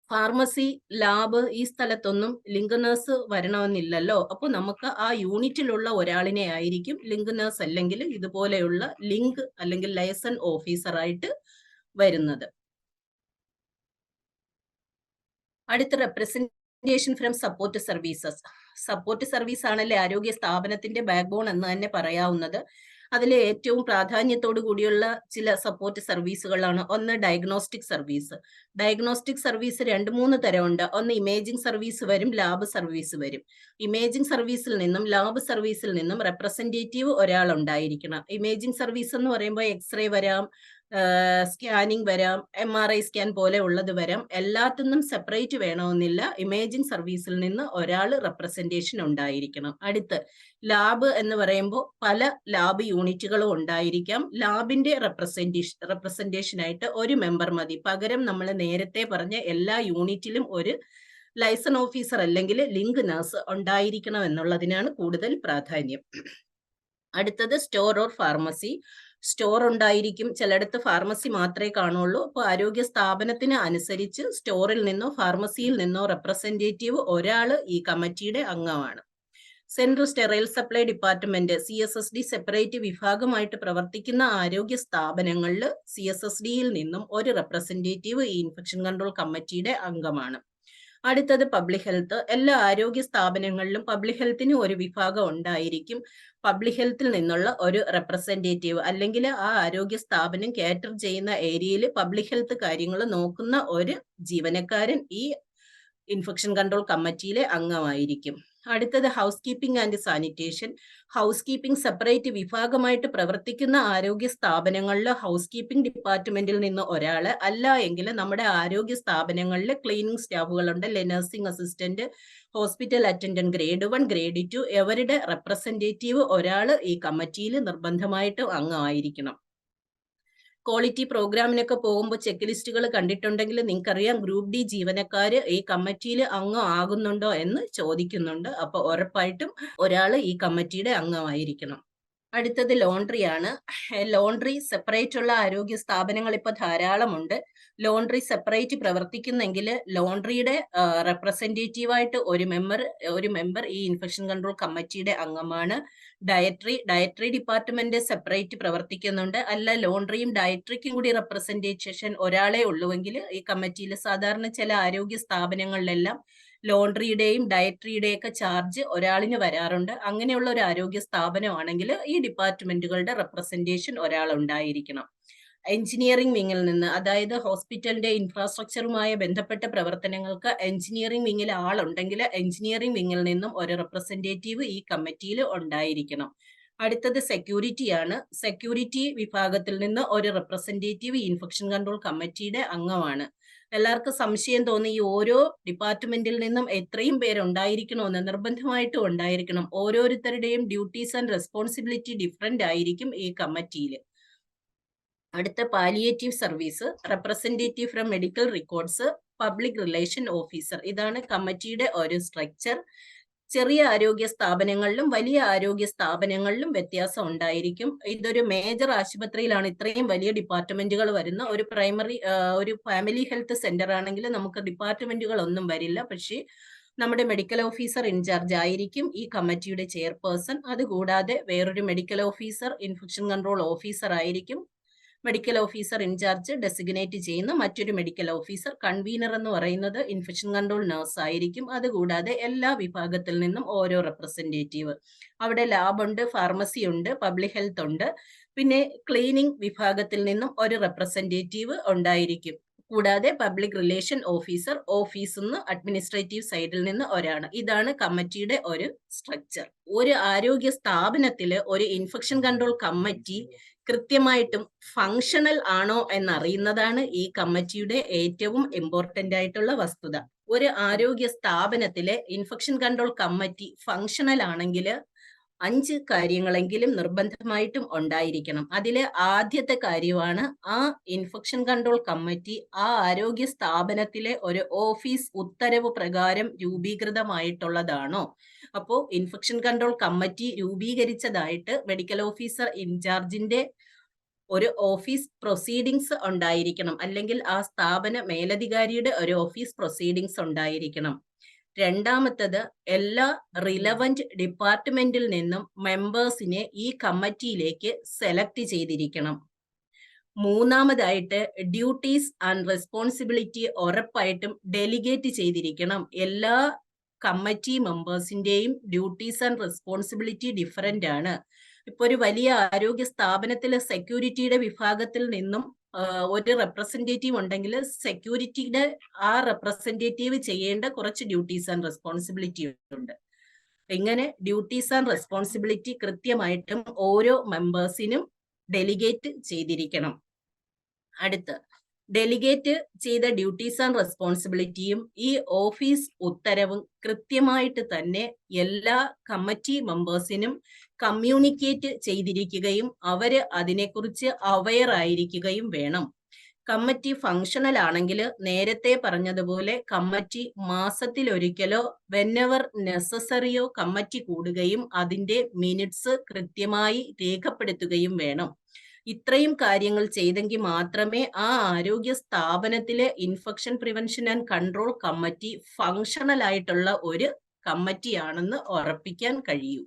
ഫാർമസി, ലാബ് ഈ സ്ഥലത്തൊന്നും ലിങ്ക് നഴ്സ് വരണമെന്നില്ലല്ലോ. അപ്പോൾ നമുക്ക് ആ യൂണിറ്റിലുള്ള ഒരാളിനെ ആയിരിക്കും ലിങ്ക് നഴ്സ് അല്ലെങ്കിൽ ഇതുപോലെയുള്ള ലിങ്ക് അല്ലെങ്കിൽ ലൈസൺ ഓഫീസറായിട്ട് വരുന്നത്. അടുത്ത representation from support services. Support service ആണല്ലേ ആരോഗ്യ സ്ഥാപനത്തിന്റെ ബാക്ക് ബോൺ എന്ന് തന്നെ പറയാവുന്നത്. അതിൽ ഏറ്റവും പ്രാധാന്യത്തോടു കൂടിയുള്ള ചില സപ്പോർട്ട് സർവീസുകളാണ്. ഒന്ന് ഡയഗ്നോസ്റ്റിക് സർവീസ്. Diagnostic service 2-3 തരമുണ്ട്. ഒന്ന് ഇമേജിംഗ് സർവീസ് വരും, ലാബ് സർവീസ് വരും. ഇമേജിംഗ് സർവീസിൽ നിന്നും ലാബ് സർവീസിൽ നിന്നും റെപ്രസെന്റേറ്റീവ് ഒരാൾ ഉണ്ടായിരിക്കണം. ഇമേജിംഗ് സർവീസ് എന്ന് പറയുമ്പോൾ എക്സ്റേ വരാം, സ്കാനിങ് വരാം, MRI സ്കാൻ പോലെ ഉള്ളത് വരാം. എല്ലാത്തിനും സെപ്പറേറ്റ് വേണമെന്നില്ല. ഇമേജിംഗ് സർവീസിൽ നിന്ന് ഒരാൾ റെപ്രസെന്റേഷൻ ഉണ്ടായിരിക്കണം. അടുത്ത് ലാബ് എന്ന് പറയുമ്പോൾ പല ലാബ് യൂണിറ്റുകളും ഉണ്ടായിരിക്കാം. ലാബിന്റെ റെപ്രസെന്റേഷൻ ആയിട്ട് ഒരു മെമ്പർ മതി. പകരം നമ്മൾ നേരത്തെ പറഞ്ഞ എല്ലാ യൂണിറ്റിലും ഒരു ലൈസൺ ഓഫീസർ അല്ലെങ്കിൽ ലിങ്ക് നഴ്സ് ഉണ്ടായിരിക്കണം എന്നുള്ളതിനാണ് കൂടുതൽ പ്രാധാന്യം. അടുത്തത് സ്റ്റോർ ഓർ ഫാർമസി. സ്റ്റോർ ഉണ്ടായിരിക്കും, ചിലയിടത്ത് ഫാർമസി മാത്രമേ കാണുള്ളൂ. അപ്പോൾ ആരോഗ്യ സ്ഥാപനത്തിന് അനുസരിച്ച് സ്റ്റോറിൽ നിന്നോ ഫാർമസിയിൽ നിന്നോ റെപ്രസെന്റേറ്റീവ് ഒരാൾ ഈ കമ്മിറ്റിയുടെ അംഗമാണ്. Central sterile supply department CSSD separate വിഭാഗമായിട്ട് പ്രവർത്തിക്കുന്ന ആരോഗ്യ സ്ഥാപനങ്ങളിൽ CSSDയിൽ നിന്നും ഒരു റെപ്രസെന്റേറ്റീവ് ഈ ഇൻഫെക്ഷൻ കൺട്രോൾ കമ്മിറ്റിയുടെ അംഗമാണ്. അടുത്തത് പബ്ലിക് ഹെൽത്ത്. എല്ലാ ആരോഗ്യ സ്ഥാപനങ്ങളിലും പബ്ലിക് ഹെൽത്തിന് ഒരു വിഭാഗം ഉണ്ടായിരിക്കും. പബ്ലിക് ഹെൽത്തിൽ നിന്നുള്ള ഒരു റെപ്രസെന്റേറ്റീവ് അല്ലെങ്കിൽ ആ ആരോഗ്യ സ്ഥാപനം കാറ്റർ ചെയ്യുന്ന ഏരിയയിൽ പബ്ലിക് ഹെൽത്ത് കാര്യങ്ങൾ നോക്കുന്ന ഒരു ജീവനക്കാരൻ ഈ ഇൻഫെക്ഷൻ കൺട്രോൾ കമ്മിറ്റിയിലെ അംഗമായിരിക്കും. അടുത്തത് housekeeping and sanitation. Housekeeping separate വിഭാഗമായിട്ട് പ്രവർത്തിക്കുന്ന ആരോഗ്യ സ്ഥാപനങ്ങളിൽ ഹൗസ് കീപ്പിംഗ് ഡിപ്പാർട്ട്മെന്റിൽ നിന്ന് ഒരാള്, അല്ല എങ്കിൽ നമ്മുടെ ആരോഗ്യ സ്ഥാപനങ്ങളിൽ ക്ലീനിങ് സ്റ്റാഫുകളുണ്ട്, nursing assistant, hospital attendant grade 1 grade 2 അവരുടെ റെപ്രസെന്റേറ്റീവ് ഒരാള് ഈ കമ്മിറ്റിയിൽ നിർബന്ധമായിട്ട് അംഗമായിരിക്കണം. ക്വാളിറ്റി പ്രോഗ്രാമിനൊക്കെ പോകുമ്പോൾ ചെക്ക് ലിസ്റ്റുകൾ കണ്ടിട്ടുണ്ടെങ്കിൽ നിങ്ങൾക്കറിയാം ഗ്രൂപ്പ് ഡി ജീവനക്കാർ ഈ കമ്മിറ്റിയിൽ അംഗം ആകുന്നുണ്ടോ എന്ന് ചോദിക്കുന്നുണ്ട്. അപ്പൊ ഉറപ്പായിട്ടും ഒരാൾ ഈ കമ്മിറ്റിയുടെ അംഗമായിരിക്കണം. അടുത്തത് ലോണ്ടറിയാണ്. ലോണ്ടറി സെപ്പറേറ്റ് ഉള്ള ആരോഗ്യ സ്ഥാപനങ്ങൾ ഇപ്പൊ ധാരാളമുണ്ട്. ലോണ്ടറി സെപ്പറേറ്റ് പ്രവർത്തിക്കുന്നെങ്കിൽ ലോണ്ടറിയുടെ റെപ്രസെന്റേറ്റീവായിട്ട് ഒരു മെമ്പർ ഈ ഇൻഫെക്ഷൻ കൺട്രോൾ കമ്മിറ്റിയുടെ അംഗമാണ്. ഡയറ്ററി ഡിപ്പാർട്ട്മെന്റ് സെപ്പറേറ്റ് പ്രവർത്തിക്കുന്നുണ്ട്. അല്ല ലോണ്ടറിയും ഡയറ്ററിക്കും കൂടി റെപ്രസെന്റേഷൻ ഒരാളെ ഉള്ളുവെങ്കിൽ ഈ കമ്മിറ്റിയിൽ സാധാരണ ചില ആരോഗ്യ സ്ഥാപനങ്ങളിലെല്ലാം ലോണ്ടറിയുടെയും ഡയറ്ററിയുടെയും ഒക്കെ ചാർജ് ഒരാളിന് വരാറുണ്ട്. അങ്ങനെയുള്ള ഒരു ആരോഗ്യ സ്ഥാപനമാണെങ്കിൽ ഈ ഡിപ്പാർട്ട്മെന്റുകളുടെ റെപ്രസെന്റേഷൻ ഒരാൾ ഉണ്ടായിരിക്കണം. എഞ്ചിനീയറിംഗ് വിങ്ങിൽ നിന്ന്, അതായത് ഹോസ്പിറ്റലിന്റെ ഇൻഫ്രാസ്ട്രക്ചറുമായി ബന്ധപ്പെട്ട പ്രവർത്തനങ്ങൾക്ക് എഞ്ചിനീയറിംഗ് വിങ്ങിൽ ആളുണ്ടെങ്കിൽ എഞ്ചിനീയറിംഗ് വിങ്ങിൽ നിന്നും ഒരു റെപ്രസെന്റേറ്റീവ് ഈ കമ്മിറ്റിയിൽ ഉണ്ടായിരിക്കണം. അടുത്തത് സെക്യൂരിറ്റിയാണ്. സെക്യൂരിറ്റി വിഭാഗത്തിൽ നിന്ന് ഒരു റെപ്രസെന്റേറ്റീവ് ഇൻഫെക്ഷൻ കൺട്രോൾ കമ്മിറ്റിയുടെ അംഗമാണ്. എല്ലാവർക്കും സംശയം തോന്നി ഈ ഓരോ ഡിപ്പാർട്ട്മെന്റിൽ നിന്നും എത്രയും പേരുണ്ടായിരിക്കണമെന്ന്. നിർബന്ധമായിട്ടും ഉണ്ടായിരിക്കണം. ഓരോരുത്തരുടെയും ഡ്യൂട്ടീസ് ആൻഡ് റെസ്പോൺസിബിലിറ്റി ഡിഫറെന്റ് ആയിരിക്കും ഈ കമ്മിറ്റിയിൽ. അടുത്ത palliative service, representative from medical records, public relation officer. ഇതാണ് കമ്മിറ്റിയുടെ ഒരു സ്ട്രക്ചർ. ചെറിയ ആരോഗ്യ സ്ഥാപനങ്ങളിലും വലിയ ആരോഗ്യ സ്ഥാപനങ്ങളിലും വ്യത്യാസം ഉണ്ടായിരിക്കും. ഇതൊരു മേജർ ആശുപത്രിയിലാണ് ഇത്രയും വലിയ ഡിപ്പാർട്ട്മെന്റുകൾ വരുന്ന. ഒരു ഫാമിലി ഹെൽത്ത് സെന്റർ ആണെങ്കിൽ നമുക്ക് ഡിപ്പാർട്ട്മെന്റുകൾ ഒന്നും വരില്ല. പക്ഷേ നമ്മുടെ മെഡിക്കൽ ഓഫീസർ ഇൻചാർജ് ആയിരിക്കും ഈ കമ്മിറ്റിയുടെ ചെയർപേഴ്സൺ. അതുകൂടാതെ വേറൊരു medical officer infection control officer ആയിരിക്കും. മെഡിക്കൽ ഓഫീസർ ഇൻചാർജ് ഡെസിഗ്നേറ്റ് ചെയ്യുന്ന മറ്റൊരു മെഡിക്കൽ ഓഫീസർ. കൺവീനർ എന്ന് പറയുന്നത് ഇൻഫെക്ഷൻ കൺട്രോൾ നഴ്സ് ആയിരിക്കും. അതുകൂടാതെ എല്ലാ വിഭാഗത്തിൽ നിന്നും ഓരോ റെപ്രസെന്റേറ്റീവ്. അവിടെ ലാബ് ഉണ്ട്, ഫാർമസി ഉണ്ട്, പബ്ലിക് ഹെൽത്ത് ഉണ്ട്. പിന്നെ ക്ലീനിങ് വിഭാഗത്തിൽ നിന്നും ഒരു റെപ്രസെന്റേറ്റീവ് ഉണ്ടായിരിക്കും. കൂടാതെ പബ്ലിക് റിലേഷൻ ഓഫീസർ, ഓഫീസിൽ നിന്ന് അഡ്മിനിസ്ട്രേറ്റീവ് സൈഡിൽ നിന്ന് ഒരാണ്. ഇതാണ് കമ്മിറ്റിയുടെ ഒരു സ്ട്രക്ചർ. ഒരു ആരോഗ്യ സ്ഥാപനത്തില് ഒരു ഇൻഫെക്ഷൻ കൺട്രോൾ കമ്മിറ്റി കൃത്യമായിട്ടും ഫങ്ഷണൽ ആണോ എന്നറിയുന്നതാണ് ഈ കമ്മിറ്റിയുടെ ഏറ്റവും ഇമ്പോർട്ടന്റ് ആയിട്ടുള്ള വസ്തുത. ഒരു ആരോഗ്യ സ്ഥാപനത്തിലെ ഇൻഫെക്ഷൻ കൺട്രോൾ കമ്മിറ്റി ഫങ്ഷണൽ ആണെങ്കിൽ 5 കാര്യങ്ങളെങ്കിലും നിർബന്ധമായിട്ടും ഉണ്ടായിരിക്കണം. അതിലെ ആദ്യത്തെ കാര്യമാണ് ആ ഇൻഫെക്ഷൻ കൺട്രോൾ കമ്മിറ്റി ആ ആരോഗ്യ സ്ഥാപനത്തിലെ ഒരു ഓഫീസ് ഉത്തരവ് പ്രകാരം രൂപീകൃതമായിട്ടുള്ളതാണോ. അപ്പോൾ ഇൻഫെക്ഷൻ കൺട്രോൾ കമ്മിറ്റി രൂപീകരിച്ചതായിട്ട് മെഡിക്കൽ ഓഫീസർ ഇൻചാർജിന്റെ ഒരു ഓഫീസ് പ്രൊസീഡിങ്സ് ഉണ്ടായിരിക്കണം. അല്ലെങ്കിൽ ആ സ്ഥാപന മേലധികാരിയുടെ ഒരു ഓഫീസ് പ്രൊസീഡിങ്സ് ഉണ്ടായിരിക്കണം. രണ്ടാമത്തത്, എല്ലാ റിലവന്റ് ഡിപ്പാർട്ട്മെന്റിൽ നിന്നും മെമ്പേഴ്സിനെ ഈ കമ്മിറ്റിയിലേക്ക് സെലക്ട് ചെയ്തിരിക്കണം. മൂന്നാമതായിട്ട്, ഡ്യൂട്ടീസ് ആൻഡ് റെസ്പോൺസിബിലിറ്റി ഉറപ്പായിട്ടും ഡെലിഗേറ്റ് ചെയ്തിരിക്കണം. എല്ലാ കമ്മിറ്റി മെമ്പേഴ്സിന്റെയും ഡ്യൂട്ടീസ് ആൻഡ് റെസ്പോൺസിബിലിറ്റി ഡിഫറെന്റ് ആണ്. ഇപ്പൊ ഒരു വലിയ ആരോഗ്യ സ്ഥാപനത്തിലെ സെക്യൂരിറ്റിയുടെ വിഭാഗത്തിൽ നിന്നും ഒരു റെപ്രസെന്റേറ്റീവ് ഉണ്ടെങ്കിൽ സെക്യൂരിറ്റിയുടെ ആ റെപ്രസെന്റേറ്റീവ് ചെയ്യേണ്ട കുറച്ച് ഡ്യൂട്ടീസ് ആൻഡ് റെസ്പോൺസിബിലിറ്റി ഉണ്ട്. ഇങ്ങനെ ഡ്യൂട്ടീസ് ആൻഡ് റെസ്പോൺസിബിലിറ്റി കൃത്യമായിട്ടും ഓരോ മെമ്പേഴ്സിനും ഡെലിഗേറ്റ് ചെയ്തിരിക്കണം. അടുത്ത്, ഡെലിഗേറ്റ് ചെയ്ത ഡ്യൂട്ടീസ് ആൻഡ് റെസ്പോൺസിബിലിറ്റിയും ഈ ഓഫീസ് ഉത്തരവും കൃത്യമായിട്ട് തന്നെ എല്ലാ കമ്മിറ്റി മെമ്പേഴ്സിനും കമ്മ്യൂണിക്കേറ്റ് ചെയ്തിരിക്കുകയും അവര് അതിനെക്കുറിച്ച് അവെയർ ആയിരിക്കുകയും വേണം. കമ്മിറ്റി ഫങ്ഷണൽ ആണെങ്കിൽ നേരത്തെ പറഞ്ഞതുപോലെ കമ്മിറ്റി മാസത്തിലൊരിക്കലോ വെനെവർ നെസസറിയോ കമ്മിറ്റി കൂടുകയും അതിന്റെ മിനിറ്റ്സ് കൃത്യമായി രേഖപ്പെടുത്തുകയും വേണം. ഇത്രയും കാര്യങ്ങൾ ചെയ്തെങ്കിൽ മാത്രമേ ആ ആരോഗ്യ സ്ഥാപനത്തിലെ infection prevention and control committee functional ആയിട്ടുള്ള ഒരു കമ്മിറ്റിയാണെന്ന് ഉറപ്പിക്കാൻ കഴിയൂ.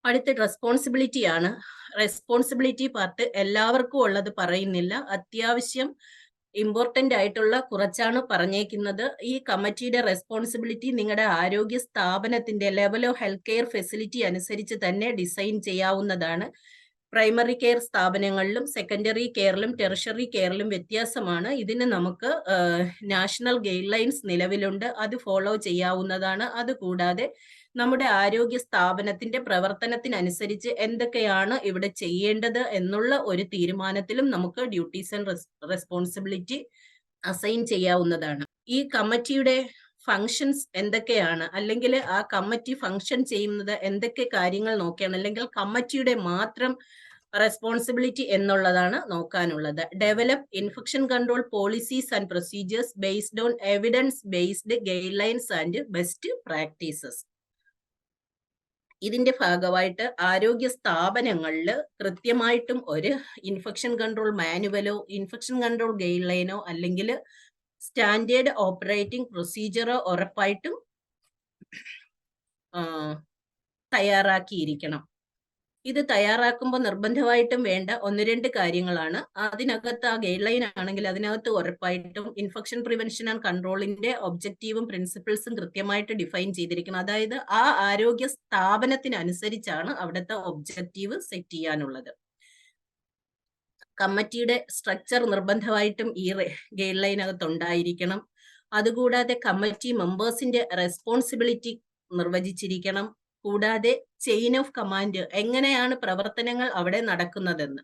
അടുത്ത റെസ്പോൺസിബിലിറ്റി ആണ്. റെസ്പോൺസിബിലിറ്റി പാർട്ട് എല്ലാവർക്കും ഉള്ളത് പറയുന്നില്ല, അത്യാവശ്യം ഇമ്പോർട്ടന്റ് ആയിട്ടുള്ള കുറച്ചാണ് പറഞ്ഞേക്കുന്നത്. ഈ കമ്മിറ്റിയുടെ റെസ്പോൺസിബിലിറ്റി നിങ്ങളുടെ ആരോഗ്യ സ്ഥാപനത്തിന്റെ level of health care facility അനുസരിച്ച് തന്നെ ഡിസൈൻ ചെയ്യാവുന്നതാണ്. പ്രൈമറി കെയർ സ്ഥാപനങ്ങളിലും സെക്കൻഡറി കെയറിലും ടെറിഷറി കെയറിലും വ്യത്യാസമാണ്. ഇതിന് നമുക്ക് നാഷണൽ ഗൈഡ് ലൈൻസ് നിലവിലുണ്ട്, അത് ഫോളോ ചെയ്യാവുന്നതാണ്. അതുകൂടാതെ നമ്മുടെ ആരോഗ്യ സ്ഥാപനത്തിന്റെ പ്രവർത്തനത്തിനനുസരിച്ച് എന്തൊക്കെയാണ് ഇവിടെ ചെയ്യേണ്ടത് എന്നുള്ള ഒരു തീരുമാനത്തിലും നമുക്ക് ഡ്യൂട്ടീസ് ആൻഡ് റെസ്പോൺസിബിലിറ്റി അസൈൻ ചെയ്യാവുന്നതാണ്. ഈ കമ്മിറ്റിയുടെ ഫങ്ഷൻസ് എന്തൊക്കെയാണ്, അല്ലെങ്കിൽ ആ കമ്മിറ്റി ഫങ്ഷൻ ചെയ്യുന്നത് എന്തൊക്കെ കാര്യങ്ങൾ നോക്കിയാണ്, അല്ലെങ്കിൽ കമ്മിറ്റിയുടെ മാത്രം റെസ്പോൺസിബിലിറ്റി എന്നുള്ളതാണ് നോക്കാനുള്ളത്. Develop infection control policies and procedures based on evidence based guidelines and best practices. ഇതിന്റെ ഭാഗമായിട്ട് ആരോഗ്യ സ്ഥാപനങ്ങളിൽ കൃത്യമായിട്ടും ഒരു ഇൻഫെക്ഷൻ കൺട്രോൾ മാനുവലോ ഇൻഫെക്ഷൻ കൺട്രോൾ ഗൈഡ് ലൈനോ അല്ലെങ്കിൽ സ്റ്റാൻഡേർഡ് ഓപ്പറേറ്റിംഗ് പ്രൊസീജിയറോ ഉറപ്പായിട്ടും തയ്യാറാക്കിയിരിക്കണം. ഇത് തയ്യാറാക്കുമ്പോൾ നിർബന്ധമായിട്ടും വേണ്ട 1-2 കാര്യങ്ങളാണ്. അതിനകത്ത് ആ ഗൈഡ് ലൈൻ ആണെങ്കിൽ അതിനകത്ത് ഉറപ്പായിട്ടും ഇൻഫെക്ഷൻ പ്രിവെൻഷൻ ആൻഡ് കൺട്രോളിന്റെ ഒബ്ജക്റ്റീവും പ്രിൻസിപ്പിൾസും കൃത്യമായിട്ട് ഡിഫൈൻ ചെയ്തിരിക്കണം. അതായത് ആ ആരോഗ്യ സ്ഥാപനത്തിനനുസരിച്ചാണ് അവിടുത്തെ ഒബ്ജക്റ്റീവ് സെറ്റ് ചെയ്യാനുള്ളത്. കമ്മിറ്റിയുടെ സ്ട്രക്ചർ നിർബന്ധമായിട്ടും ഈ ഗൈഡ് ലൈനകത്ത് ഉണ്ടായിരിക്കണം. അതുകൂടാതെ കമ്മിറ്റി മെമ്പേഴ്സിന്റെ റെസ്പോൺസിബിലിറ്റി നിർവചിച്ചിരിക്കണം. കൂടാതെ ചെയിൻ ഓഫ് കമാൻഡ്, എങ്ങനെയാണ് പ്രവർത്തനങ്ങൾ അവിടെ നടക്കുന്നതെന്ന്.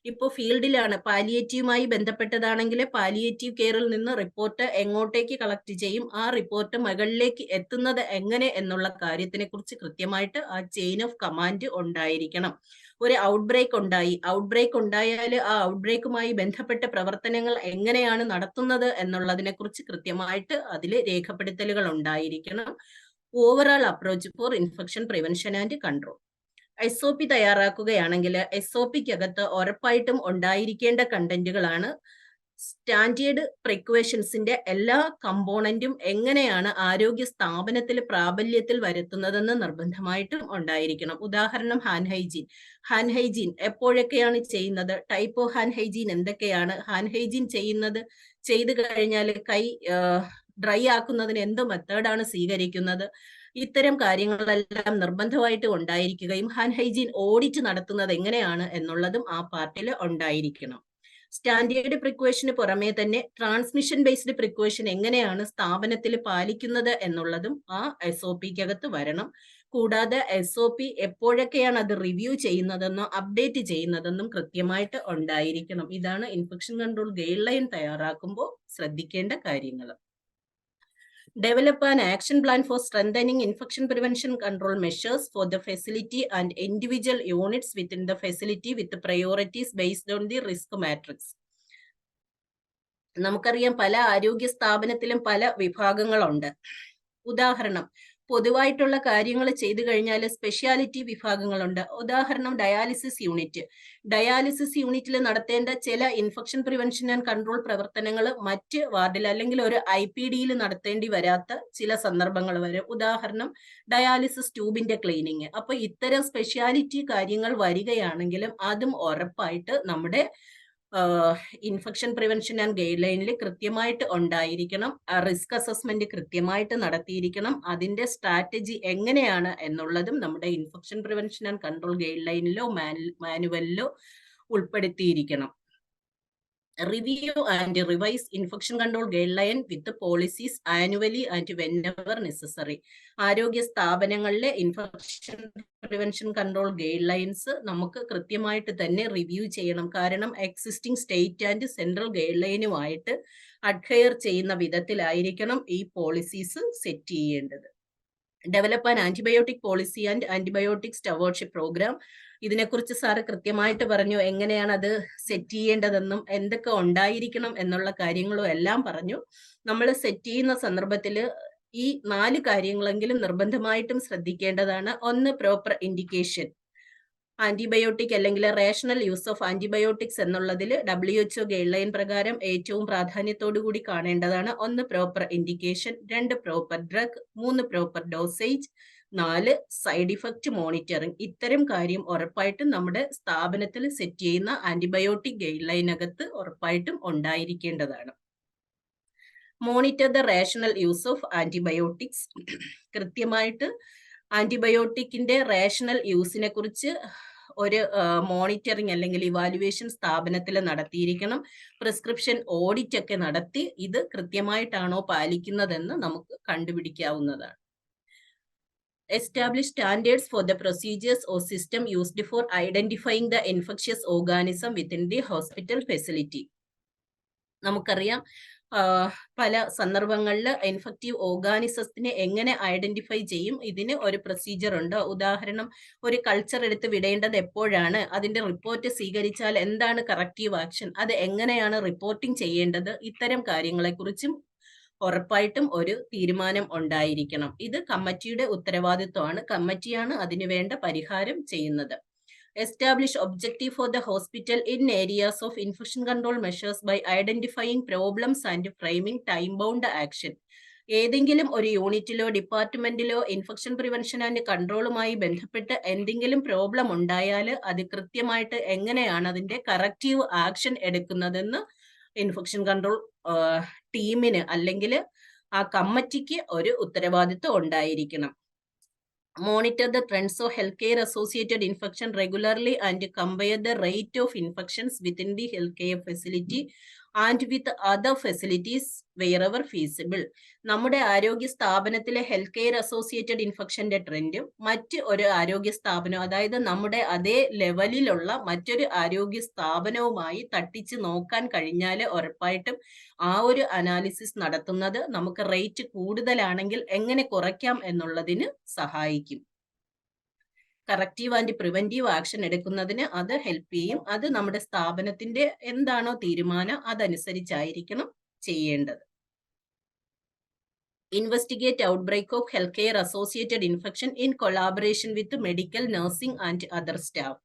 ഇപ്പോൾ ഫീൽഡിലാണ്, പാലിയേറ്റീവുമായി ബന്ധപ്പെട്ടതാണെങ്കിൽ പാലിയേറ്റീവ് കെയറിൽ നിന്ന് റിപ്പോർട്ട് എങ്ങോട്ടേക്ക് കളക്ട് ചെയ്യും, ആ റിപ്പോർട്ട് മുകളിലേക്ക് എത്തുന്നത് എങ്ങനെ എന്നുള്ള കാര്യത്തിനെ കുറിച്ച് കൃത്യമായിട്ട് ആ ചെയിൻ ഓഫ് കമാൻഡ് ഉണ്ടായിരിക്കണം. ഒരു ഔട്ട്ബ്രേക്ക് ഉണ്ടായാൽ ആ ഔട്ട്ബ്രേക്കുമായി ബന്ധപ്പെട്ട പ്രവർത്തനങ്ങൾ എങ്ങനെയാണ് നടത്തുന്നത് എന്നുള്ളതിനെ കുറിച്ച് കൃത്യമായിട്ട് അതിൽ രേഖപ്പെടുത്തലുകൾ ഉണ്ടായിരിക്കണം. Overall approach four infection prevention and control. SOP തയ്യാറാക്കുകയാണെങ്കിൽ SOPക്കകത്ത് ഉറപ്പായിട്ടും ഉണ്ടായിരിക്കേണ്ട കണ്ടന്റുകളാണ് സ്റ്റാൻഡേർഡ് പ്രിക്വേഷൻസിന്റെ എല്ലാ കമ്പോണന്റും എങ്ങനെയാണ് ആരോഗ്യ സ്ഥാപനത്തിൽ പ്രാബല്യത്തിൽ വരുത്തുന്നതെന്ന് നിർബന്ധമായിട്ടും ഉണ്ടായിരിക്കണം. ഉദാഹരണം ഹാൻഡ് ഹൈജീൻ എപ്പോഴൊക്കെയാണ് ചെയ്യുന്നത്, ടൈപ്പ് ഓഫ് ഹാൻഡ് ഹൈജീൻ എന്തൊക്കെയാണ്, ഹാൻഡ് ഹൈജീൻ ചെയ്തു കഴിഞ്ഞാൽ കൈ ഡ്രൈ ആക്കുന്നതിന് എന്ത് മെത്തേഡാണ് സ്വീകരിക്കുന്നത്, ഇത്തരം കാര്യങ്ങളെല്ലാം നിർബന്ധമായിട്ട് ഉണ്ടായിരിക്കുകയും ഹാൻഡ് ഹൈജീൻ ഓഡിറ്റ് നടത്തുന്നത് എങ്ങനെയാണ് എന്നുള്ളതും ആ പാർട്ടിൽ ഉണ്ടായിരിക്കണം. സ്റ്റാൻഡേർഡ് പ്രിക്വേഷന് പുറമേ തന്നെ ട്രാൻസ്മിഷൻ ബേസ്ഡ് പ്രിക്വേഷൻ എങ്ങനെയാണ് സ്ഥാപനത്തിൽ പാലിക്കുന്നത് എന്നുള്ളതും ആ SOPക്കകത്ത് വരണം. കൂടാതെ SOP എപ്പോഴൊക്കെയാണ് അത് റിവ്യൂ ചെയ്യുന്നതെന്നോ അപ്ഡേറ്റ് ചെയ്യുന്നതെന്നും കൃത്യമായിട്ട് ഉണ്ടായിരിക്കണം. ഇതാണ് ഇൻഫെക്ഷൻ കൺട്രോൾ ഗൈഡ് ലൈൻ തയ്യാറാക്കുമ്പോൾ ശ്രദ്ധിക്കേണ്ട കാര്യങ്ങൾ. Develop an action plan for strengthening infection prevention control measures for the facility and individual units within the facility with priorities based on the risk matrix. നമുക്കറിയാം പല ആരോഗ്യ സ്ഥാപനത്തിലും പല വിഭാഗങ്ങളുണ്ട്. ഉദാഹരണം, പൊതുവായിട്ടുള്ള കാര്യങ്ങൾ ചെയ്തു കഴിഞ്ഞാൽ സ്പെഷ്യാലിറ്റി വിഭാഗങ്ങളുണ്ട്. ഉദാഹരണം ഡയാലിസിസ് യൂണിറ്റിൽ നടത്തേണ്ട ചില ഇൻഫെക്ഷൻ പ്രിവെൻഷൻ ആൻഡ് കൺട്രോൾ പ്രവർത്തനങ്ങൾ മറ്റ് വാർഡിൽ അല്ലെങ്കിൽ ഒരു IPDയിൽ നടത്തേണ്ടി വരാത്ത ചില സന്ദർഭങ്ങൾ വരും. ഉദാഹരണം ഡയാലിസിസ് ട്യൂബിന്റെ ക്ലീനിങ്. അപ്പൊ ഇത്തരം സ്പെഷ്യാലിറ്റി കാര്യങ്ങൾ വരികയാണെങ്കിലും അതും ഉറപ്പായിട്ട് നമ്മുടെ ഇൻഫെക്ഷൻ പ്രിവെൻഷൻ ആൻഡ് ഗൈഡ് ലൈനിൽ കൃത്യമായിട്ട് ഉണ്ടായിരിക്കണം. റിസ്ക് അസസ്മെന്റ് കൃത്യമായിട്ട് നടത്തിയിരിക്കണം. അതിന്റെ സ്ട്രാറ്റജി എങ്ങനെയാണ് എന്നുള്ളതും നമ്മുടെ infection prevention and control guide ലൈനിലോ മാനുവലിലോ ഉൾപ്പെടുത്തിയിരിക്കണം. Review and revise infection control guideline with the policies annually and whenever necessary. ആരോഗ്യ സ്ഥാപനങ്ങളിലെ infection prevention control guidelines നമുക്ക് കൃത്യമായിട്ട് തന്നെ റിവ്യൂ ചെയ്യണം. കാരണം existing state and central guide ലൈനുമായിട്ട് അഡ്ഹെയർ ചെയ്യുന്ന വിധത്തിലായിരിക്കണം ഈ പോളിസീസ് സെറ്റ് ചെയ്യേണ്ടത്. Develop an antibiotic policy and antibiotic stewardship program. ഇതിനെക്കുറിച്ച് സാറ് കൃത്യമായിട്ട് പറഞ്ഞു, എങ്ങനെയാണ് അത് സെറ്റ് ചെയ്യേണ്ടതെന്നും എന്തൊക്കെ ഉണ്ടായിരിക്കണം എന്നുള്ള കാര്യങ്ങളും എല്ലാം പറഞ്ഞു. നമ്മൾ സെറ്റ് ചെയ്യുന്ന സന്ദർഭത്തിൽ ഈ 4 കാര്യങ്ങളെങ്കിലും നിർബന്ധമായിട്ടും ശ്രദ്ധിക്കേണ്ടതാണ്. ഒന്ന്, പ്രോപ്പർ ഇൻഡിക്കേഷൻ. ആന്റിബയോട്ടിക് അല്ലെങ്കിൽ റേഷണൽ യൂസ് ഓഫ് ആന്റിബയോട്ടിക്സ് എന്നുള്ളതിൽ WHO ഗൈഡ് ലൈൻ പ്രകാരം ഏറ്റവും പ്രാധാന്യത്തോടു കൂടി കാണേണ്ടതാണ്. 1 proper indication, 2 proper drug, 3 proper dosage, 4 side effect monitoring. ഇത്തരം കാര്യം ഉറപ്പായിട്ടും നമ്മുടെ സ്ഥാപനത്തിൽ സെറ്റ് ചെയ്യുന്ന ആന്റിബയോട്ടിക് ഗൈഡ് ലൈനകത്ത് ഉറപ്പായിട്ടും ഉണ്ടായിരിക്കേണ്ടതാണ്. Monitor the rational use of antibiotics. കൃത്യമായിട്ട് ആന്റിബയോട്ടിക്കിന്റെ റേഷണൽ യൂസിനെ കുറിച്ച് ഒരു മോണിറ്ററിംഗ് അല്ലെങ്കിൽ ഇവാലുവേഷൻ സ്ഥാപനത്തിൽ നടത്തിയിരിക്കണം. പ്രിസ്ക്രിപ്ഷൻ ഓഡിറ്റ് ഒക്കെ നടത്തി ഇത് കൃത്യമായിട്ടാണോ പാലിക്കുന്നതെന്ന് നമുക്ക് കണ്ടുപിടിക്കാവുന്നതാണ്. Establish standards for the procedures or system used for identifying the infectious organism within the hospital facility. നമുക്കറിയാം പല സന്ദർഭങ്ങളിൽ ഇൻഫെക്റ്റീവ് ഓർഗാനിസത്തിനെ എങ്ങനെ ഐഡന്റിഫൈ ചെയ്യും, ഇതിന് ഒരു പ്രൊസീജിയർ ഉണ്ട്. ഉദാഹരണം, ഒരു കൾച്ചർ എടുത്ത് വിടേണ്ടത് എപ്പോഴാണ്, അതിന്റെ റിപ്പോർട്ട് സ്വീകരിച്ചാൽ എന്താണ് കറക്റ്റീവ് ആക്ഷൻ, അത് എങ്ങനെയാണ് റിപ്പോർട്ടിംഗ് ചെയ്യേണ്ടത്, ഇത്തരം കാര്യങ്ങളെക്കുറിച്ചും ഉറപ്പായിട്ടും ഒരു തീരുമാനം ഉണ്ടായിരിക്കണം. ഇത് കമ്മിറ്റിയുടെ ഉത്തരവാദിത്വമാണ്. കമ്മിറ്റിയാണ് അതിനു വേണ്ട പരിഹാരം ചെയ്യുന്നത്. Establish objective for the hospital in areas of infection control measures by identifying problems and framing time-bound action. ഏതെങ്കിലും ഒരു യൂണിറ്റിലോ ഡിപ്പാർട്ട്മെന്റിലോ ഇൻഫെക്ഷൻ പ്രിവെൻഷൻ ആൻഡ് കൺട്രോളുമായി ബന്ധപ്പെട്ട് എന്തെങ്കിലും പ്രോബ്ലം ഉണ്ടായാൽ അത് കൃത്യമായിട്ട് എങ്ങനെയാണ് അതിന്റെ കറക്റ്റീവ് ആക്ഷൻ എടുക്കുന്നതെന്ന് ഇൻഫെക്ഷൻ കൺട്രോൾ ടീമിന് അല്ലെങ്കിൽ ആ കമ്മിറ്റിക്ക് ഒരു ഉത്തരവാദിത്വം ഉണ്ടായിരിക്കണം. Monitor the trends of healthcare associated infection regularly and compare the rate of infections within the healthcare facility and with other facilities wherever feasible. നമ്മുടെ ആരോഗ്യ സ്ഥാപനത്തിലെ ഹെൽത്ത് കെയർ അസോസിയേറ്റഡ് ഇൻഫെക്ഷന്റെ ട്രെൻഡും മറ്റ് ഒരു ആരോഗ്യ സ്ഥാപനം, അതായത് നമ്മുടെ അതേ ലെവലിലുള്ള മറ്റൊരു ആരോഗ്യ സ്ഥാപനവുമായി തട്ടിച്ച് നോക്കാൻ കഴിഞ്ഞാൽ ഉറപ്പായിട്ടും ആ ഒരു അനാലിസിസ് നടത്തുന്നത് നമുക്ക് റേറ്റ് കൂടുതലാണെങ്കിൽ എങ്ങനെ കുറയ്ക്കാം എന്നുള്ളതിന് സഹായിക്കും. കറക്റ്റീവ് ആൻഡ് പ്രിവെന്റീവ് ആക്ഷൻ എടുക്കുന്നതിന് അത് ഹെൽപ്പ് ചെയ്യും. അത് നമ്മുടെ സ്ഥാപനത്തിന്റെ എന്താണോ തീരുമാനം അതനുസരിച്ചായിരിക്കണം ചെയ്യേണ്ടത്. Investigate outbreak of health care associated infection in collaboration with medical, nursing and other staff.